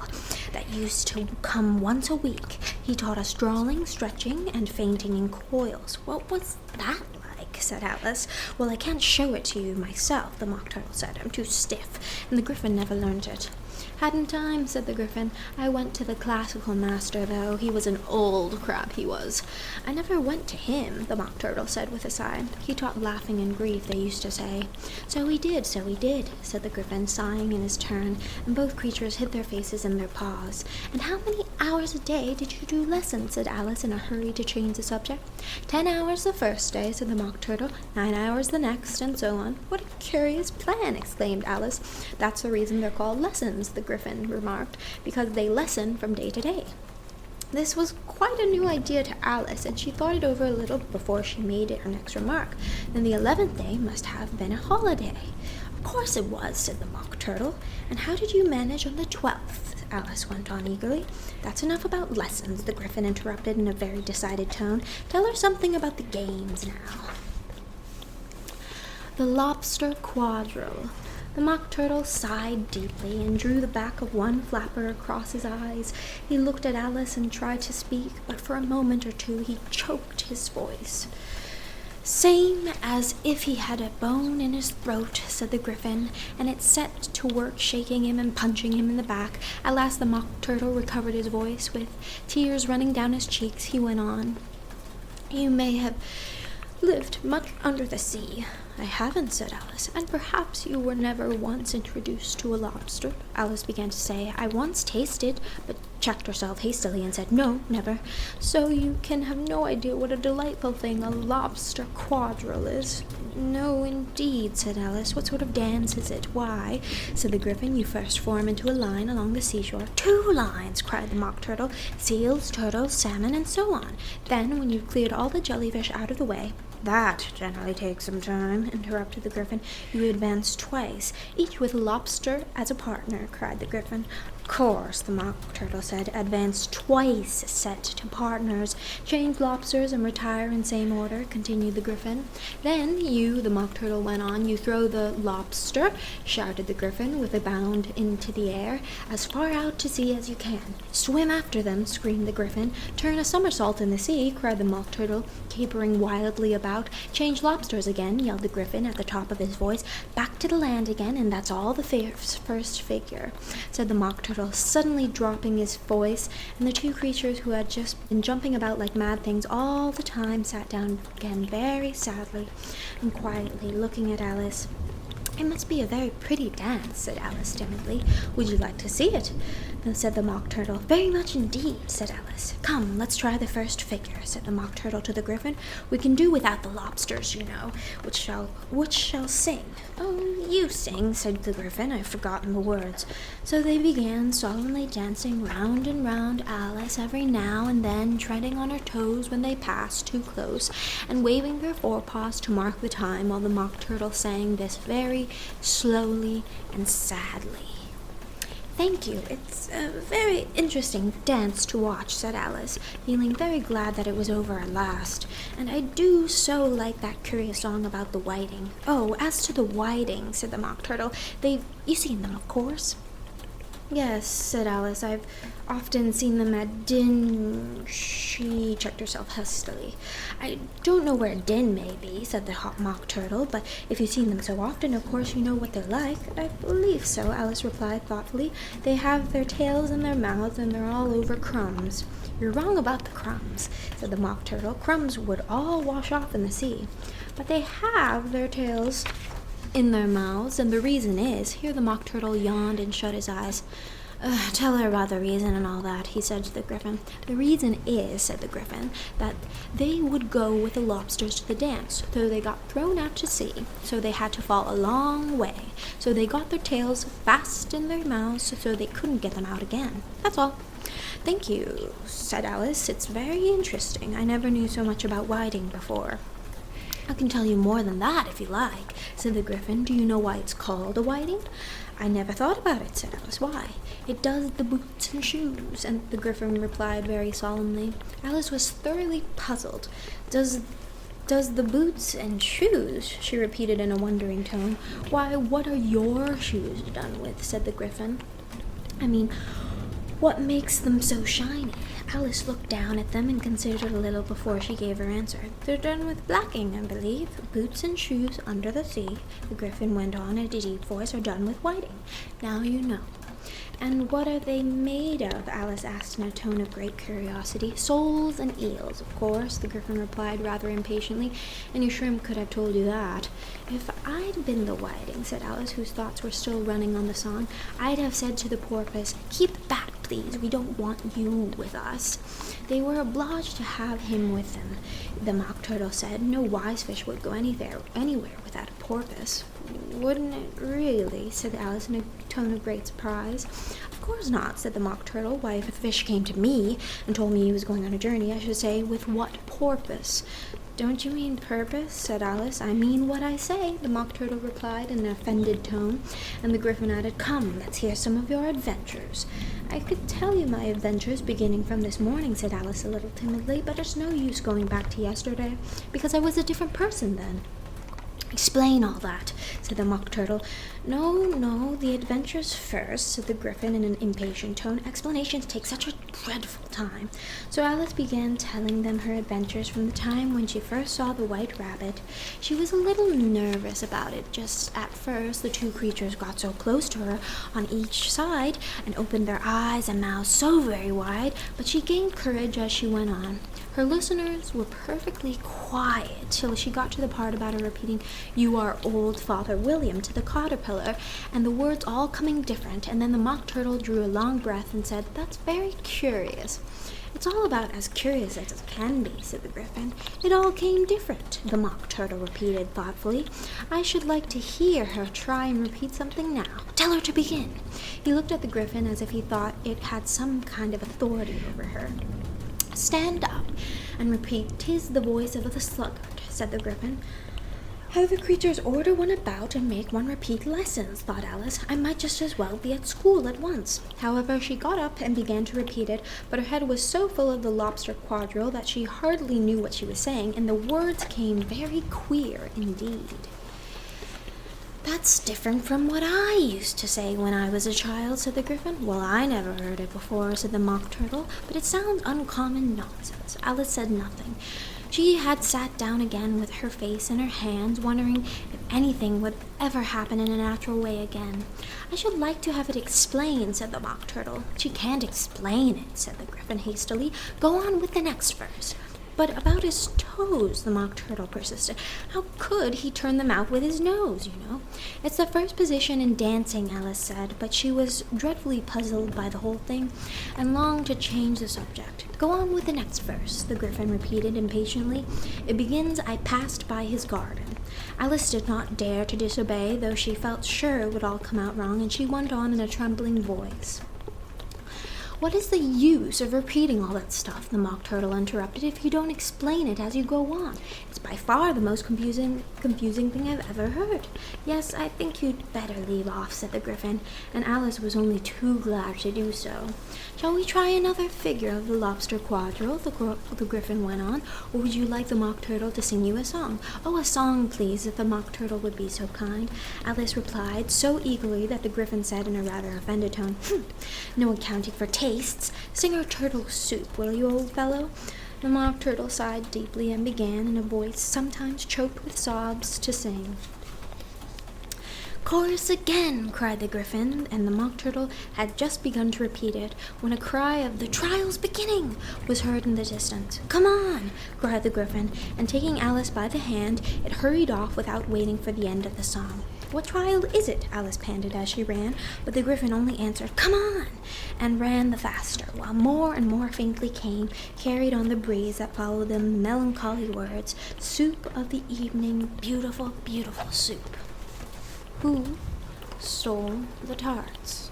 that used to come once a week. He taught us drawing, stretching, and fainting in coils." "What was that like?" said Alice. "Well, I can't show it to you myself," the Mock Turtle said. "I'm too stiff, and the Griffin never learned it." "Hadn't time," said the Griffin. "I went to the classical master, though. He was an old crab, he was." "I never went to him," the Mock Turtle said with a sigh. "He taught laughing and grief, they used to say." So he did," said the Griffin, sighing in his turn, and both creatures hid their faces in their paws. "And how many hours a day did you do lessons?" said Alice in a hurry to change the subject. 10 hours the first day," said the Mock Turtle, 9 hours the next, and so on." "What a curious plan!" exclaimed Alice. "That's the reason they're called lessons," the Griffin remarked, "because they lessen from day to day." This was quite a new idea to Alice, and she thought it over a little before she made her next remark. "Then the 11th day must have been a holiday." "Of course it was," said the Mock Turtle. "And how did you manage on the 12th?" Alice went on eagerly. "That's enough about lessons," the Griffin interrupted in a very decided tone. "Tell her something about the games now." The lobster quadrille. The Mock Turtle sighed deeply and drew the back of one flapper across his eyes. He looked at Alice and tried to speak, but for a moment or two he choked his voice. "Same as if he had a bone in his throat," said the Griffin, and it set to work shaking him and punching him in the back. At last the Mock Turtle recovered his voice. With tears running down his cheeks, he went on, "You may have lived much under the sea. I haven't, said Alice. And perhaps you were never once introduced to a lobster, Alice began to say. I once tasted, but checked herself hastily and said, no, never. So you can have no idea what a delightful thing a lobster quadrille is. No, indeed, said Alice. What sort of dance is it? Why, said the Gryphon, you first form into a line along the seashore. 2 lines, cried the Mock Turtle, seals, turtles, salmon, and so on. Then, when you've cleared all the jellyfish out of the way, that generally takes some time, interrupted the Gryphon. You advance twice, each with a lobster as a partner, cried the Gryphon. Of course, the Mock Turtle said. Advance twice set to partners. Change lobsters and retire in same order, continued the Gryphon. Then you, the Mock Turtle went on, you throw the lobster, shouted the Gryphon with a bound into the air, as far out to sea as you can. Swim after them, screamed the Gryphon. Turn a somersault in the sea, cried the Mock Turtle, capering wildly about. Change lobsters again, yelled the Gryphon at the top of his voice. Back to the land again, and that's all the first figure, said the Mock Turtle, suddenly dropping his voice, and the 2 creatures who had just been jumping about like mad things all the time sat down again very sadly and quietly, looking at Alice. It must be a very pretty dance, said Alice timidly. Would you like to see it? Said the Mock Turtle. Very much indeed, said Alice. Come, let's try the first figure, said the Mock Turtle to the Gryphon. We can do without the lobsters, you know. Which shall sing? Oh, you sing, said the Gryphon. I've forgotten the words. So they began solemnly dancing round and round Alice, every now and then treading on her toes when they passed too close, and waving their forepaws to mark the time, while the Mock Turtle sang this very slowly and sadly. Thank you. It's a very interesting dance to watch, said Alice, feeling very glad that it was over at last. And I do so like that curious song about the whiting. Oh, as to the whiting, said the Mock Turtle, you've seen them, of course? Yes, said Alice. I've often seen them at Din. She checked herself hastily. I don't know where Din may be, said the Mock Turtle, but if you've seen them so often, of course you know what they're like. I believe so, Alice replied thoughtfully. They have their tails in their mouths, and they're all over crumbs. You're wrong about the crumbs, said the Mock Turtle. Crumbs would all wash off in the sea. But they have their tails in their mouths, and the reason is, here the Mock Turtle yawned and shut his eyes. Tell her about the reason and all that, he said to the Gryphon. The reason is, said the Gryphon, that they would go with the lobsters to the dance, so they got thrown out to sea, so they had to fall a long way, so they got their tails fast in their mouths, so they couldn't get them out again. That's all. Thank you, said Alice. It's very interesting. I never knew so much about whiting before. I can tell you more than that if you like, said the Gryphon. Do you know why it's called a whiting? I never thought about it, said Alice. Why? It does the boots and shoes, and the Gryphon replied very solemnly. Alice was thoroughly puzzled. Does the boots and shoes, she repeated in a wondering tone. Why, what are your shoes done with, said the Gryphon. I mean, what makes them so shiny? Alice looked down at them and considered a little before she gave her answer. They're done with blacking, I believe. Boots and shoes under the sea, the Gryphon went on in a deep voice, are done with whiting. Now you know. And what are they made of? Alice asked in a tone of great curiosity. Soles and eels, of course, the Gryphon replied rather impatiently. Any shrimp could have told you that. If I'd been the whiting, said Alice, whose thoughts were still running on the song, I'd have said to the porpoise, keep back, please, we don't want you with us. They were obliged to have him with them, the Mock Turtle said. No wise fish would go anywhere without a porpoise. Wouldn't it really? Said Alice in a tone of great surprise. Of course not, said the Mock Turtle. Why, if a fish came to me and told me he was going on a journey, I should say, with what purpose? Don't you mean purpose? Said Alice. I mean what I say, the Mock Turtle replied in an offended tone, and the Gryphon added, come, let's hear some of your adventures. I could tell you my adventures beginning from this morning, said Alice a little timidly, but it's no use going back to yesterday, because I was a different person then. Explain all that, said the Mock Turtle. No, the adventures first, said the Gryphon in an impatient tone. Explanations take such a dreadful time. So Alice began telling them her adventures from the time when she first saw the White Rabbit. She was a little nervous about it. Just at first, the 2 creatures got so close to her on each side and opened their eyes and mouths so very wide, but she gained courage as she went on. Her listeners were perfectly quiet till she got to the part about her repeating, "You are old Father William," to the caterpillar, and the words all coming different, and then the Mock Turtle drew a long breath and said, "That's very curious." "It's all about as curious as it can be," said the Gryphon. "It all came different," the Mock Turtle repeated thoughtfully. "I should like to hear her try and repeat something now. Tell her to begin." He looked at the Gryphon as if he thought it had some kind of authority over her. "Stand up and repeat, "'Tis the voice of the sluggard,'" said the Gryphon. "How the creatures order one about and make one repeat lessons," thought Alice. "I might just as well be at school at once." However, she got up and began to repeat it, but her head was so full of the lobster quadrille that she hardly knew what she was saying, and the words came very queer indeed. "That's different from what I used to say when I was a child," said the Gryphon. "Well, I never heard it before," said the Mock Turtle, "but it sounds uncommon nonsense." Alice said nothing. She had sat down again with her face in her hands, wondering if anything would ever happen in a natural way again. "I should like to have it explained," said the Mock Turtle. "She can't explain it," said the Gryphon hastily. "Go on with the next verse." "But about his toes," the Mock Turtle persisted. "How could he turn them out with his nose, you know?" "It's the first position in dancing," Alice said, but she was dreadfully puzzled by the whole thing, and longed to change the subject. "Go on with the next verse," the Gryphon repeated impatiently. "It begins, 'I passed by his garden.'" Alice did not dare to disobey, though she felt sure it would all come out wrong, and she went on in a trembling voice. "What is the use of repeating all that stuff," the Mock Turtle interrupted, "if you don't explain it as you go on? It's by far the most confusing thing I've ever heard." "Yes, I think you'd better leave off," said the Gryphon, and Alice was only too glad to do so. "Shall we try another figure of the lobster quadrille?" the Gryphon went on, "or would you like the Mock Turtle to sing you a song?" "Oh, a song, please, if the Mock Turtle would be so kind," Alice replied, so eagerly that the Gryphon said in a rather offended tone, "No accounting for tastes. Sing her turtle soup, will you, old fellow?" The Mock Turtle sighed deeply and began, in a voice sometimes choked with sobs, to sing. "Chorus again!" cried the Gryphon, and the Mock Turtle had just begun to repeat it when a cry of "The trial's beginning!" was heard in the distance. "Come on!" cried the Gryphon, and taking Alice by the hand, it hurried off without waiting for the end of the song. "What trial is it?" Alice panted as she ran, but the Gryphon only answered, "Come on!" and ran the faster, while more and more faintly came, carried on the breeze that followed them, the melancholy words, "Soup of the evening, beautiful, beautiful soup. Who stole the tarts?"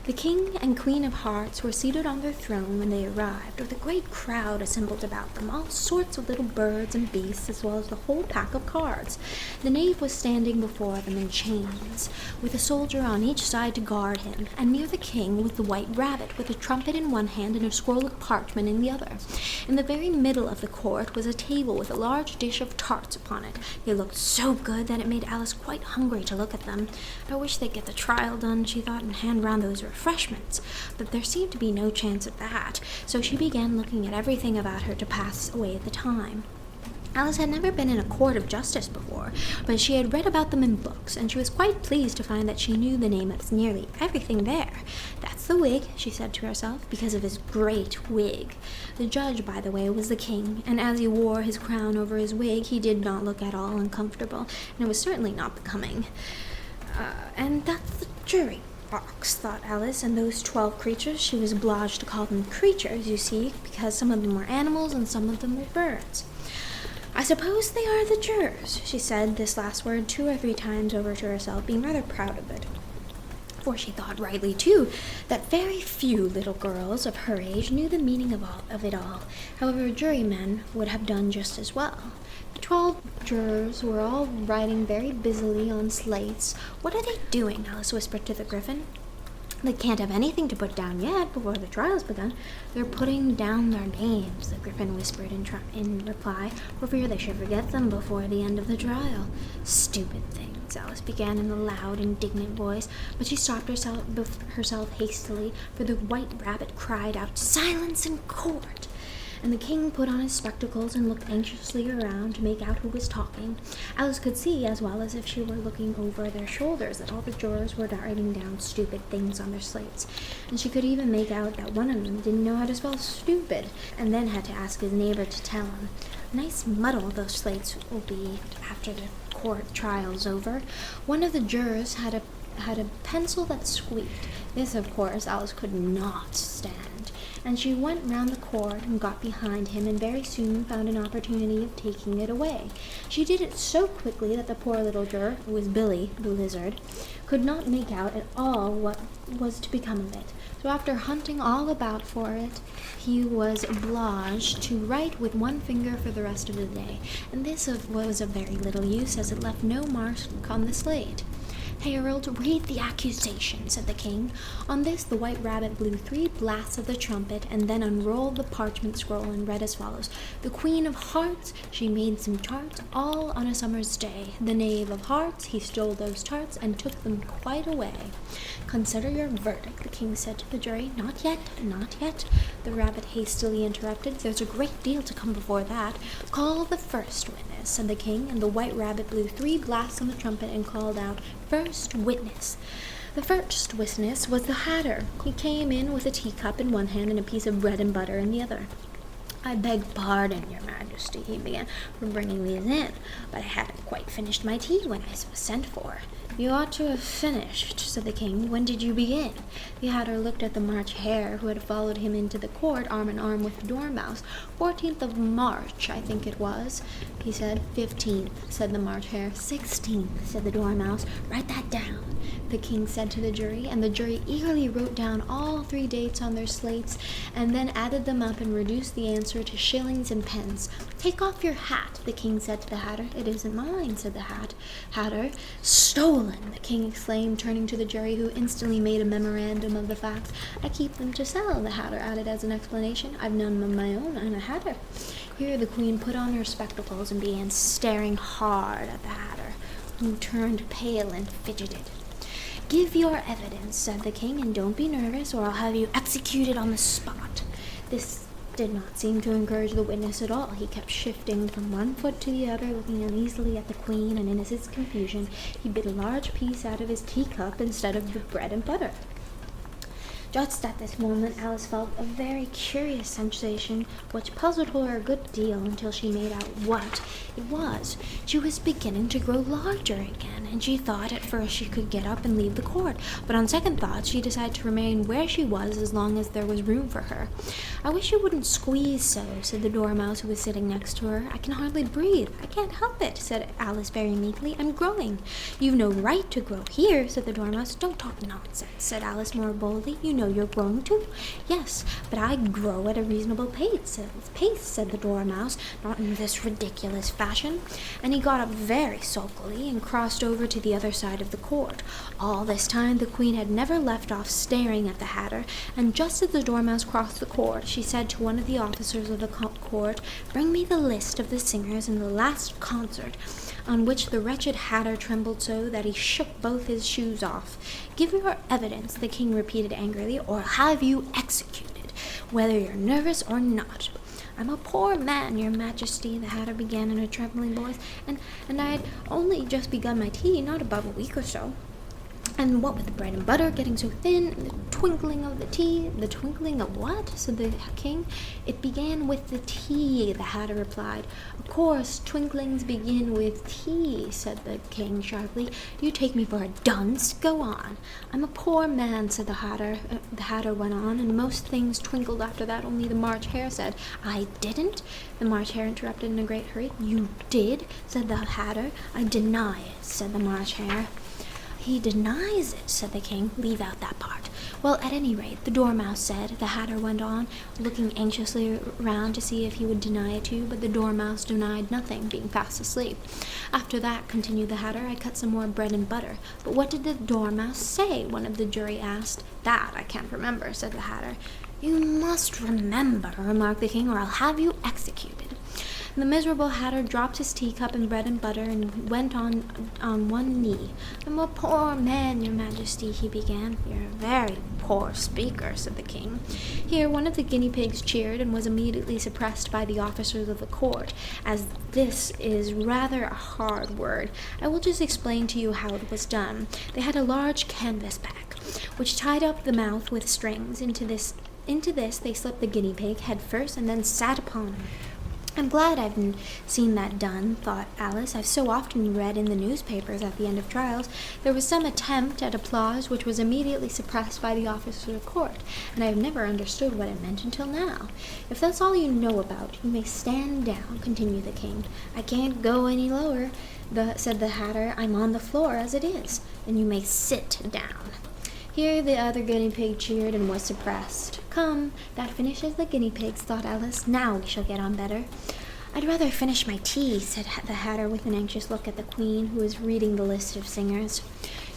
The King and Queen of Hearts were seated on their throne when they arrived, with a great crowd assembled about them, all sorts of little birds and beasts, as well as the whole pack of cards. The knave was standing before them in chains, with a soldier on each side to guard him, and near the king was the White Rabbit, with a trumpet in one hand and a scroll of parchment in the other. In the very middle of the court was a table with a large dish of tarts upon it. They looked so good that it made Alice quite hungry to look at them. "I wish they'd get the trial done," she thought, "and hand round those refreshments." But there seemed to be no chance of that, so she began looking at everything about her to pass away the time. Alice had never been in a court of justice before, but she had read about them in books, and she was quite pleased to find that she knew the name of nearly everything there. "That's the wig," she said to herself, "because of his great wig." The judge, by the way, was the king, and as he wore his crown over his wig, he did not look at all uncomfortable, and it was certainly not becoming. And that's the jury box, thought Alice, and those 12 creatures, she was obliged to call them creatures, you see, because some of them were animals and some of them were birds. "I suppose they are the jurors," she said this last word 2 or 3 times over to herself, being rather proud of it. For she thought rightly, too, that very few little girls of her age knew the meaning of it all. However, jurymen would have done just as well. The 12 jurors were all writing very busily on slates. "What are they doing?" Alice whispered to the Gryphon. "They can't have anything to put down yet before the trial's begun." "They're putting down their names," the Gryphon whispered in reply, for fear they should forget them before the end of the trial. "Stupid things," Alice began in a loud, indignant voice, but she stopped herself hastily, for the White Rabbit cried out, "Silence in court!" and the king put on his spectacles and looked anxiously around to make out who was talking. Alice could see, as well as if she were looking over their shoulders, that all the jurors were writing down stupid things on their slates, and she could even make out that one of them didn't know how to spell stupid, and then had to ask his neighbor to tell him. Nice muddle those slates will be after the court trial's over. One of the jurors had a pencil that squeaked. This, of course, Alice could not stand, and she went round the court and got behind him, and very soon found an opportunity of taking it away. She did it so quickly that the poor little juror, who was Billy, the lizard, could not make out at all what was to become of it. So after hunting all about for it, he was obliged to write with one finger for the rest of the day, and this was of very little use, as it left no mark on the slate. "Harold, read the accusation," said the king. On this the White Rabbit blew 3 blasts of the trumpet, and then unrolled the parchment scroll and read as follows. "The Queen of Hearts, she made some tarts, all on a summer's day. The Knave of Hearts, he stole those tarts, and took them quite away." "Consider your verdict," the king said to the jury. "Not yet, not yet," the rabbit hastily interrupted. "There's a great deal to come before that. Call the first witness," said the king, and the White Rabbit blew 3 blasts on the trumpet and called out, "First witness." The first witness was the Hatter. He came in with a teacup in one hand and a piece of bread and butter in the other. "I beg pardon, your majesty," he began, "for bringing these in, but I hadn't quite finished my tea when I was sent for." "You ought to have finished," said the king. "When did you begin?" The Hatter looked at the March Hare, who had followed him into the court, arm in arm with the Dormouse. 14th of March, I think it was," he said. 15th, said the March Hare. 16th, said the Dormouse. "Write that down," the king said to the jury, and the jury eagerly wrote down all 3 dates on their slates, and then added them up and reduced the answer to shillings and pence. "Take off your hat," the king said to the Hatter. "It isn't mine," said the Hatter. "Stolen!" the king exclaimed, turning to the jury, who instantly made a memorandum of the facts. "I keep them to sell," the Hatter added as an explanation. "I've none of my own. I'm a Hatter." Here the queen put on her spectacles and began staring hard at the Hatter, who turned pale and fidgeted. "Give your evidence," said the king, "and don't be nervous, or I'll have you executed on the spot." This did not seem to encourage the witness at all. He kept shifting from one foot to the other, looking uneasily at the queen, and in his confusion he bit a large piece out of his teacup instead of the bread and butter. Just at this moment Alice felt a very curious sensation which puzzled her a good deal until she made out what it was. She was beginning to grow larger again, and she thought at first she could get up and leave the court, but on second thought she decided to remain where she was as long as there was room for her. "I wish you wouldn't squeeze so," said the Dormouse, who was sitting next to her. "I can hardly breathe." "I can't help it," said Alice very meekly. "I'm growing." "You've no right to grow here," said the Dormouse. "Don't talk nonsense," said Alice more boldly. "You know you're growing too." "Yes, but I grow at a reasonable pace," said the Dormouse, "not in this ridiculous fashion." And he got up very sulkily and crossed over to the other side of the court. All this time the queen had never left off staring at the Hatter, and just as the Dormouse crossed the court, she said to one of the officers of the court, "Bring me the list of the singers in the last concert," on which the wretched Hatter trembled so that he shook both his shoes off. "Give your evidence," the king repeated angrily, "or I'll have you executed, whether you're nervous or not." "I'm a poor man, your majesty," the Hatter began in a trembling voice, and I'd only just begun my tea, not above a week or so. And what with the bread and butter getting so thin, and the twinkling of the tea—" "The twinkling of what?" said the king. "It began with the tea," the Hatter replied. "Of course, twinklings begin with tea," said the king sharply. "You take me for a dunce. Go on." "I'm a poor man," said the Hatter. The Hatter went on, and most things twinkled after that, only the March Hare said, "I didn't." The March Hare interrupted in a great hurry. "You did," said the Hatter. "I deny it," said the March Hare. "He denies it," said the king. "Leave out that part." "Well, at any rate, the Dormouse said," the Hatter went on, looking anxiously round to see if he would deny it too, but the Dormouse denied nothing, being fast asleep. "After that," continued the Hatter, "I cut some more bread and butter." "But what did the Dormouse say?" one of the jury asked. "That I can't remember," said the Hatter. "You must remember," remarked the king, "or I'll have you executed." And the miserable hatter dropped his teacup and bread and butter and went on one knee. "I'm a poor man, your majesty," he began. "You're a very poor speaker," said the king. Here one of the guinea pigs cheered and was immediately suppressed by the officers of the court. As this is rather a hard word, I will just explain to you how it was done. They had a large canvas bag, which tied up the mouth with strings. Into this they slipped the guinea pig head first and then sat upon him. "I'm glad I've seen that done," thought Alice. "I've so often read in the newspapers at the end of trials there was some attempt at applause which was immediately suppressed by the officers of the court, and I have never understood what it meant until now. If that's all you know about, you may stand down," continued the king. "I can't go any lower," said the hatter. "I'm on the floor as it is." "And you may sit down." Here the other guinea pig cheered and was suppressed. "Come, that finishes the guinea pigs," thought Alice. "Now we shall get on better." "I'd rather finish my tea," said the hatter with an anxious look at the queen, who was reading the list of singers.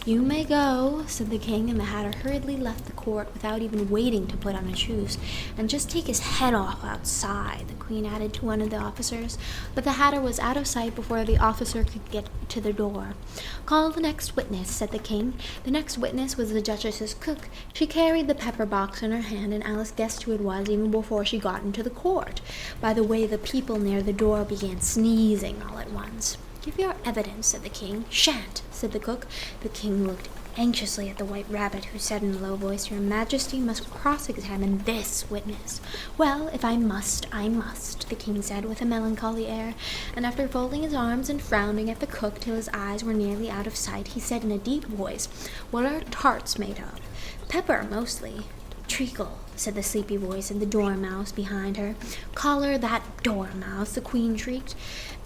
"You may go," said the king, and the hatter hurriedly left the court without even waiting to put on his shoes. "And just take his head off outside," the queen added to one of the officers. But the hatter was out of sight before the officer could get to the door. "Call the next witness," said the king. The next witness was the duchess's cook. She carried the pepper box in her hand, and Alice guessed who it was even before she got into the court, by the way the people near the door began sneezing all at once. "Give your evidence," said the king. "Shan't," said the cook. The king looked anxiously at the white rabbit, who said in a low voice, "Your majesty must cross-examine this witness." "Well, if I must, I must," the king said with a melancholy air, and after folding his arms and frowning at the cook till his eyes were nearly out of sight, he said in a deep voice, "What are tarts made of?" "Pepper, mostly." "Treacle," said the sleepy voice of the dormouse behind her. "Collar that dormouse," the queen shrieked.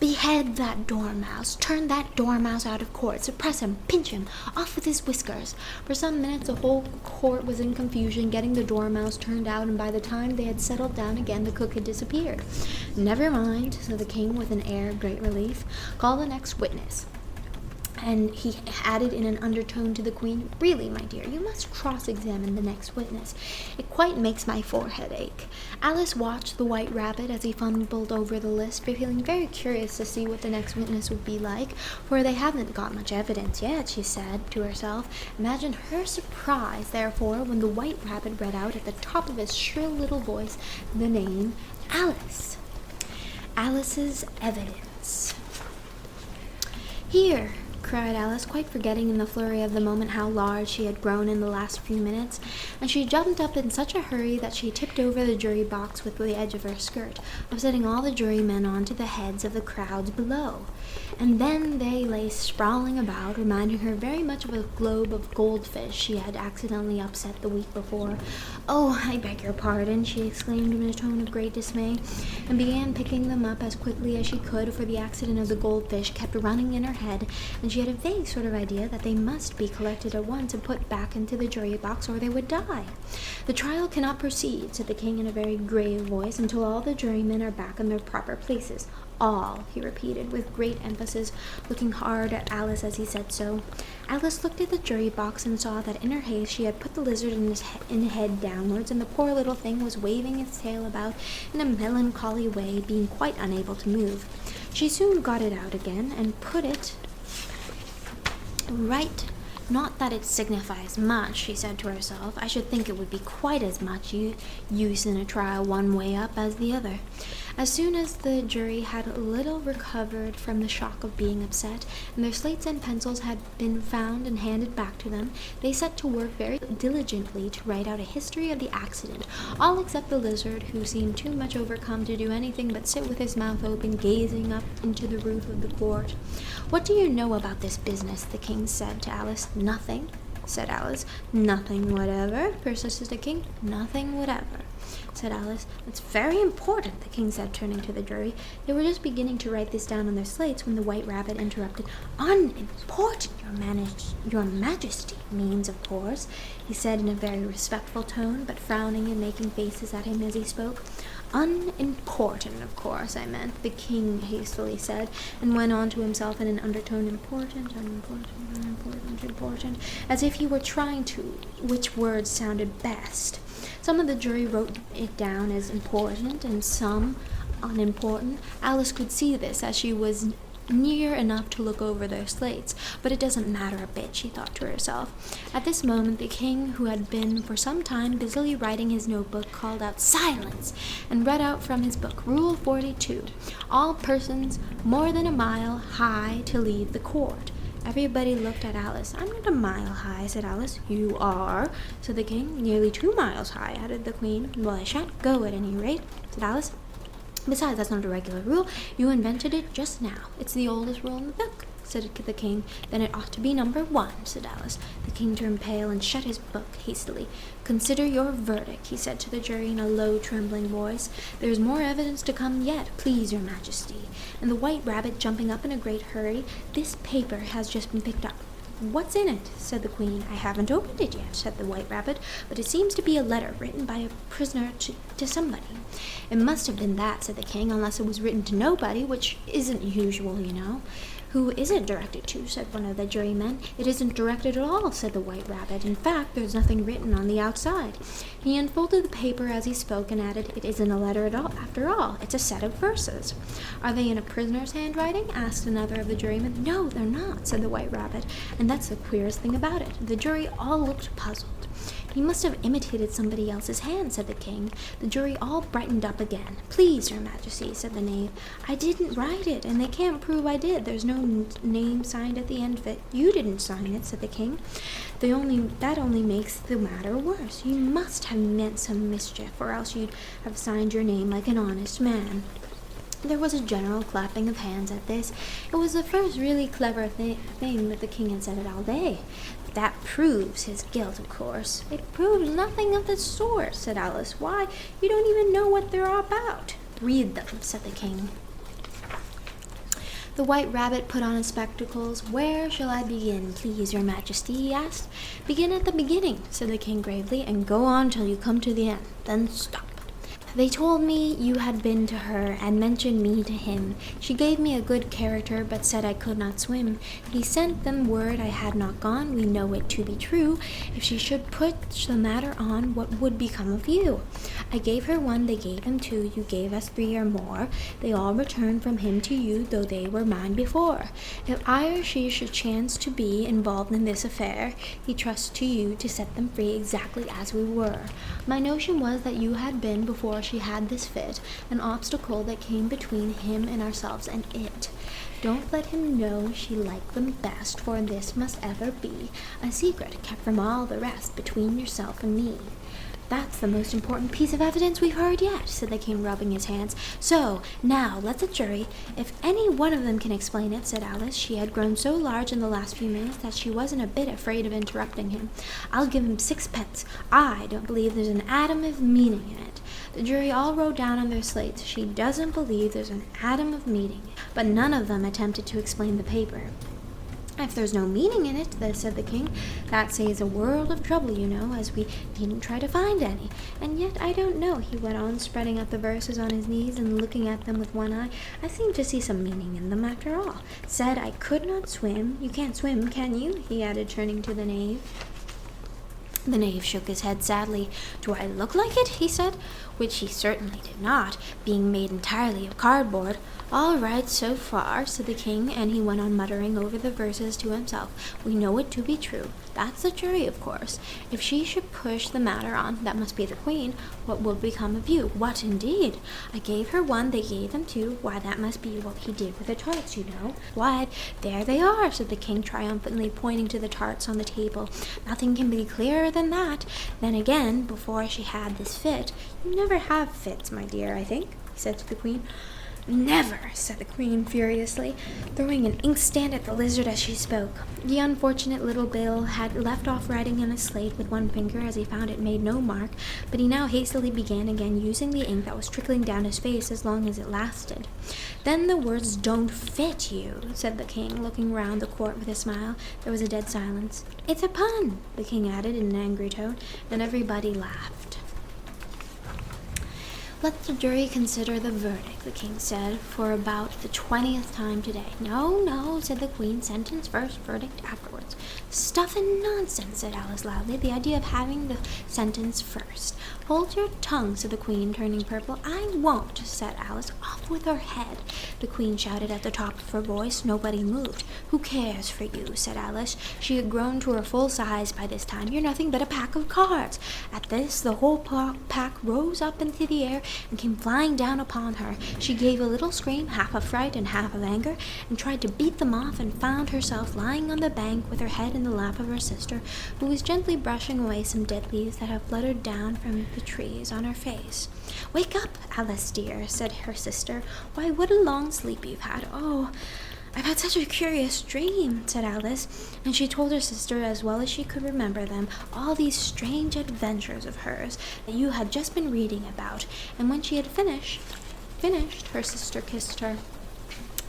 "Behead that dormouse. Turn that dormouse out of court. Suppress him. Pinch him. Off with his whiskers." For some minutes the whole court was in confusion, getting the dormouse turned out, and by the time they had settled down again, the cook had disappeared. "Never mind," said the king with an air of great relief. "Call the next witness." And he added in an undertone to the queen, "Really, my dear, you must cross-examine the next witness. It quite makes my forehead ache." Alice watched the white rabbit as he fumbled over the list, feeling very curious to see what the next witness would be like, "for they haven't got much evidence yet," she said to herself. Imagine her surprise, therefore, when the white rabbit read out at the top of his shrill little voice the name Alice. Alice's evidence. "Here!" cried Alice, quite forgetting in the flurry of the moment how large she had grown in the last few minutes, and she jumped up in such a hurry that she tipped over the jury box with the edge of her skirt, upsetting all the jurymen onto the heads of the crowds below. And then they lay sprawling about, reminding her very much of a globe of goldfish she had accidentally upset the week before. "Oh, I beg your pardon," she exclaimed in a tone of great dismay, and began picking them up as quickly as she could, for the accident of the goldfish kept running in her head, and she had a vague sort of idea that they must be collected at once and put back into the jury box, or they would die. "The trial cannot proceed," said the king in a very grave voice, "until all the jurymen are back in their proper places. All," he repeated with great emphasis, looking hard at Alice as he said so. Alice looked at the jury box and saw that in her haste she had put the lizard in head downwards, and the poor little thing was waving its tail about in a melancholy way, being quite unable to move. She soon got it out again and put it right. "Not that it signifies much," she said to herself. "I should think it would be quite as much use in a trial one way up as the other." As soon as the jury had a little recovered from the shock of being upset, and their slates and pencils had been found and handed back to them, they set to work very diligently to write out a history of the accident, all except the lizard, who seemed too much overcome to do anything but sit with his mouth open, gazing up into the roof of the court. "What do you know about this business?" the king said to Alice. "Nothing," said Alice. "Nothing whatever," persisted the king. "Nothing whatever," said Alice. "It's very important," the king said, turning to the jury. They were just beginning to write this down on their slates when the white rabbit interrupted. "Unimportant, your majesty means, of course," he said in a very respectful tone, but frowning and making faces at him as he spoke. "Unimportant, of course, I meant," the king hastily said, and went on to himself in an undertone, "important, as if he were trying to which word sounded best. Some of the jury wrote it down as important, and some unimportant. Alice could see this as she was near enough to look over their slates, but it doesn't matter a bit, she thought to herself. At this moment, the king, who had been for some time busily writing his notebook, called out, "Silence!" and read out from his book, Rule 42, all persons more than a mile high to leave the court. Everybody looked at Alice. "I'm not a mile high," said Alice. "You are," said the king. "Nearly 2 miles high," added the queen. "Well, I shan't go at any rate," said Alice. "Besides, that's not a regular rule. You invented it just now. It's the oldest rule in the book," said the king. "Then it ought to be number 1, said Alice. The king turned pale and shut his book hastily. "Consider your verdict," he said to the jury in a low, trembling voice. "There is more evidence to come yet, please your majesty." And the white rabbit, jumping up in a great hurry, "This paper has just been picked up." "What's in it?" said the queen. "I haven't opened it yet," said the white rabbit, "but it seems to be a letter written by a prisoner to somebody." "It must have been that," said the king, "unless it was written to nobody, which isn't usual, you know." "Who is it directed to?" said one of the jurymen. "It isn't directed at all," said the white rabbit. "In fact, there's nothing written on the outside." He unfolded the paper as he spoke and added, "It isn't a letter at all, after all. It's a set of verses." "Are they in a prisoner's handwriting?" asked another of the jurymen. "No, they're not," said the white rabbit, "and that's the queerest thing about it." The jury all looked puzzled. "He must have imitated somebody else's hand," said the king. The jury all brightened up again. "Please, your majesty," said the knave, "I didn't write it, and they can't prove I did. There's no name signed at the end of it." "You didn't sign it," said the king. That only makes the matter worse. You must have meant some mischief, or else you'd have signed your name like an honest man." There was a general clapping of hands at this. It was the first really clever thing that the king had said all day. "That proves his guilt, of course." "It proves nothing of the sort," said Alice. "Why, you don't even know what they're about." "Read them," said the king. The white rabbit put on his spectacles. "Where shall I begin, please your majesty?" he asked. "Begin at the beginning," said the king gravely, "and go on till you come to the end. Then stop. They told me you had been to her, and mentioned me to him. She gave me a good character, but said I could not swim. He sent them word I had not gone. We know it to be true. If she should push the matter on, what would become of you? I gave her 1, they gave him 2, you gave us 3 or more. They all returned from him to you, though they were mine before. If I or she should chance to be involved in this affair, he trusts to you to set them free exactly as we were. My notion was that you had been, before she had this fit, an obstacle that came between him and ourselves and it. Don't let him know she liked them best, for this must ever be a secret kept from all the rest between yourself and me." "That's the most important piece of evidence we've heard yet," said the king, rubbing his hands. "So, now, let the jury, if any one of them can explain it," said Alice. She had grown so large in the last few minutes that she wasn't a bit afraid of interrupting him. "I'll give him 6 pence. I don't believe there's an atom of meaning in it." The jury all wrote down on their slates, "She doesn't believe there's an atom of meaning," but none of them attempted to explain the paper. "If there's no meaning in it," said the king, "that saves a world of trouble, you know, as we needn't try to find any. And yet, I don't know," he went on, spreading out the verses on his knees and looking at them with one eye. "I seem to see some meaning in them after all. Said I could not swim. You can't swim, can you?" he added, turning to the knave. The knave shook his head sadly. "Do I look like it?" he said, which he certainly did not, being made entirely of cardboard. "All right so far," said the king, and he went on muttering over the verses to himself. "We know it to be true. That's the jury, of course. If she should push the matter on, that must be the queen. What will become of you? What, indeed? I gave her 1, they gave him 2. Why, that must be what he did with the tarts, you know." "Why, there they are," said the king triumphantly, pointing to the tarts on the table. "Nothing can be clearer than that. Then again, before she had this fit—" "You never have fits, my dear, I think," he said to the queen. "Never," said the queen furiously, throwing an inkstand at the lizard as she spoke. The unfortunate little Bill had left off writing on his slate with one finger, as he found it made no mark, but he now hastily began again, using the ink that was trickling down his face as long as it lasted. "Then the words don't fit you," said the king, looking round the court with a smile. There was a dead silence. "It's a pun," the king added in an angry tone, and everybody laughed. "Let the jury consider the verdict," the king said, for about the 20th time today. "No, no," said the queen. "Sentence first, verdict afterwards." "Stuff and nonsense," said Alice loudly. "The idea of having the sentence first." "Hold your tongue," said the queen, turning purple. "I won't," said Alice. "Off with her head," the queen shouted at the top of her voice. Nobody moved. "Who cares for you?" said Alice. She had grown to her full size by this time. "You're nothing but a pack of cards." At this, the whole pack rose up into the air and came flying down upon her. She gave a little scream, half of fright and half of anger, and tried to beat them off, and found herself lying on the bank with her head in the lap of her sister, who was gently brushing away some dead leaves that had fluttered down from the trees on her face. "Wake up, Alice dear," said her sister. "Why, what a long sleep you've had." "Oh, I've had such a curious dream," said Alice, and she told her sister, as well as she could remember them, all these strange adventures of hers that you had just been reading about. And when she had finished, her sister kissed her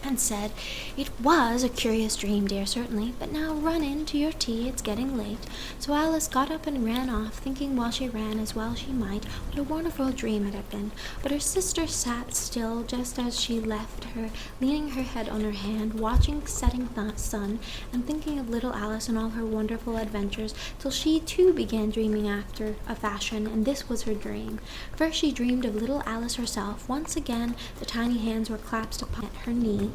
and said, "It was a curious dream, dear, certainly, but now run in to your tea, it's getting late." So Alice got up and ran off, thinking while she ran, as well she might, what a wonderful dream it had been. But her sister sat still just as she left her, leaning her head on her hand, watching setting sun, and thinking of little Alice and all her wonderful adventures, till she too began dreaming after a fashion, and this was her dream. First she dreamed of little Alice herself. Once again the tiny hands were clasped upon her knee,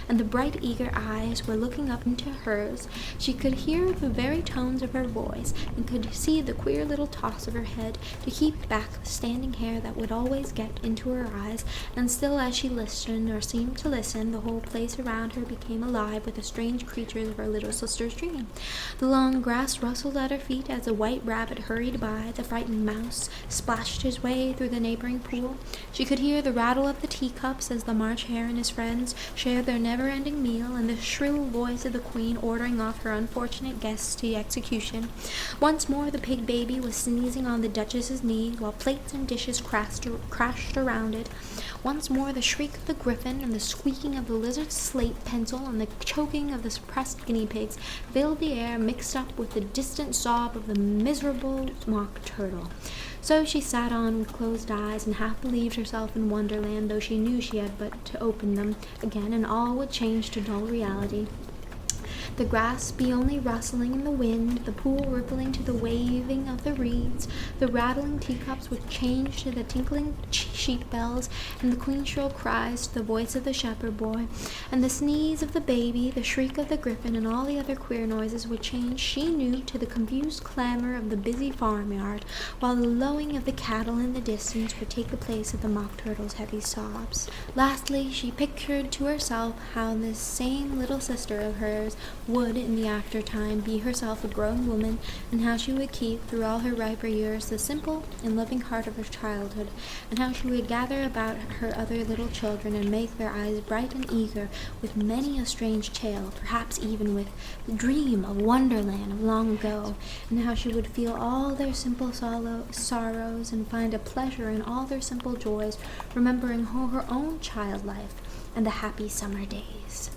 and the bright eager eyes were looking up into hers. She could hear the very tones of her voice, and could see the queer little toss of her head to keep back the standing hair that would always get into her eyes. And still as she listened, or seemed to listen, the whole place around her became alive with the strange creatures of her little sister's dream. The long grass rustled at her feet as a white rabbit hurried by. The frightened mouse splashed his way through the neighboring pool. She could hear the rattle of the teacups as the March Hare and his friends shared their never-ending meal, and the shrill voice of the queen ordering off her unfortunate guests to execution. Once more the pig baby was sneezing on the Duchess's knee, while plates and dishes crashed around it. Once more the shriek of the griffin, and the squeaking of the lizard's slate pencil, and the choking of the suppressed guinea pigs filled the air, mixed up with the distant sob of the miserable mock turtle. So she sat on with closed eyes, and half believed herself in Wonderland, though she knew she had but to open them again, and all would change to dull reality. The grass be only rustling in the wind, the pool rippling to the waving of the reeds, the rattling teacups would change to the tinkling sheep bells, and the queen's shrill cries to the voice of the shepherd boy, and the sneeze of the baby, the shriek of the griffin, and all the other queer noises would change, she knew, to the confused clamor of the busy farmyard, while the lowing of the cattle in the distance would take the place of the mock turtle's heavy sobs. Lastly, she pictured to herself how this same little sister of hers would, in the after-time, be herself a grown woman, and how she would keep, through all her riper years, the simple and loving heart of her childhood, and how she would gather about her other little children, and make their eyes bright and eager with many a strange tale, perhaps even with the dream of Wonderland of long ago, and how she would feel all their simple sorrows, and find a pleasure in all their simple joys, remembering her own child life and the happy summer days.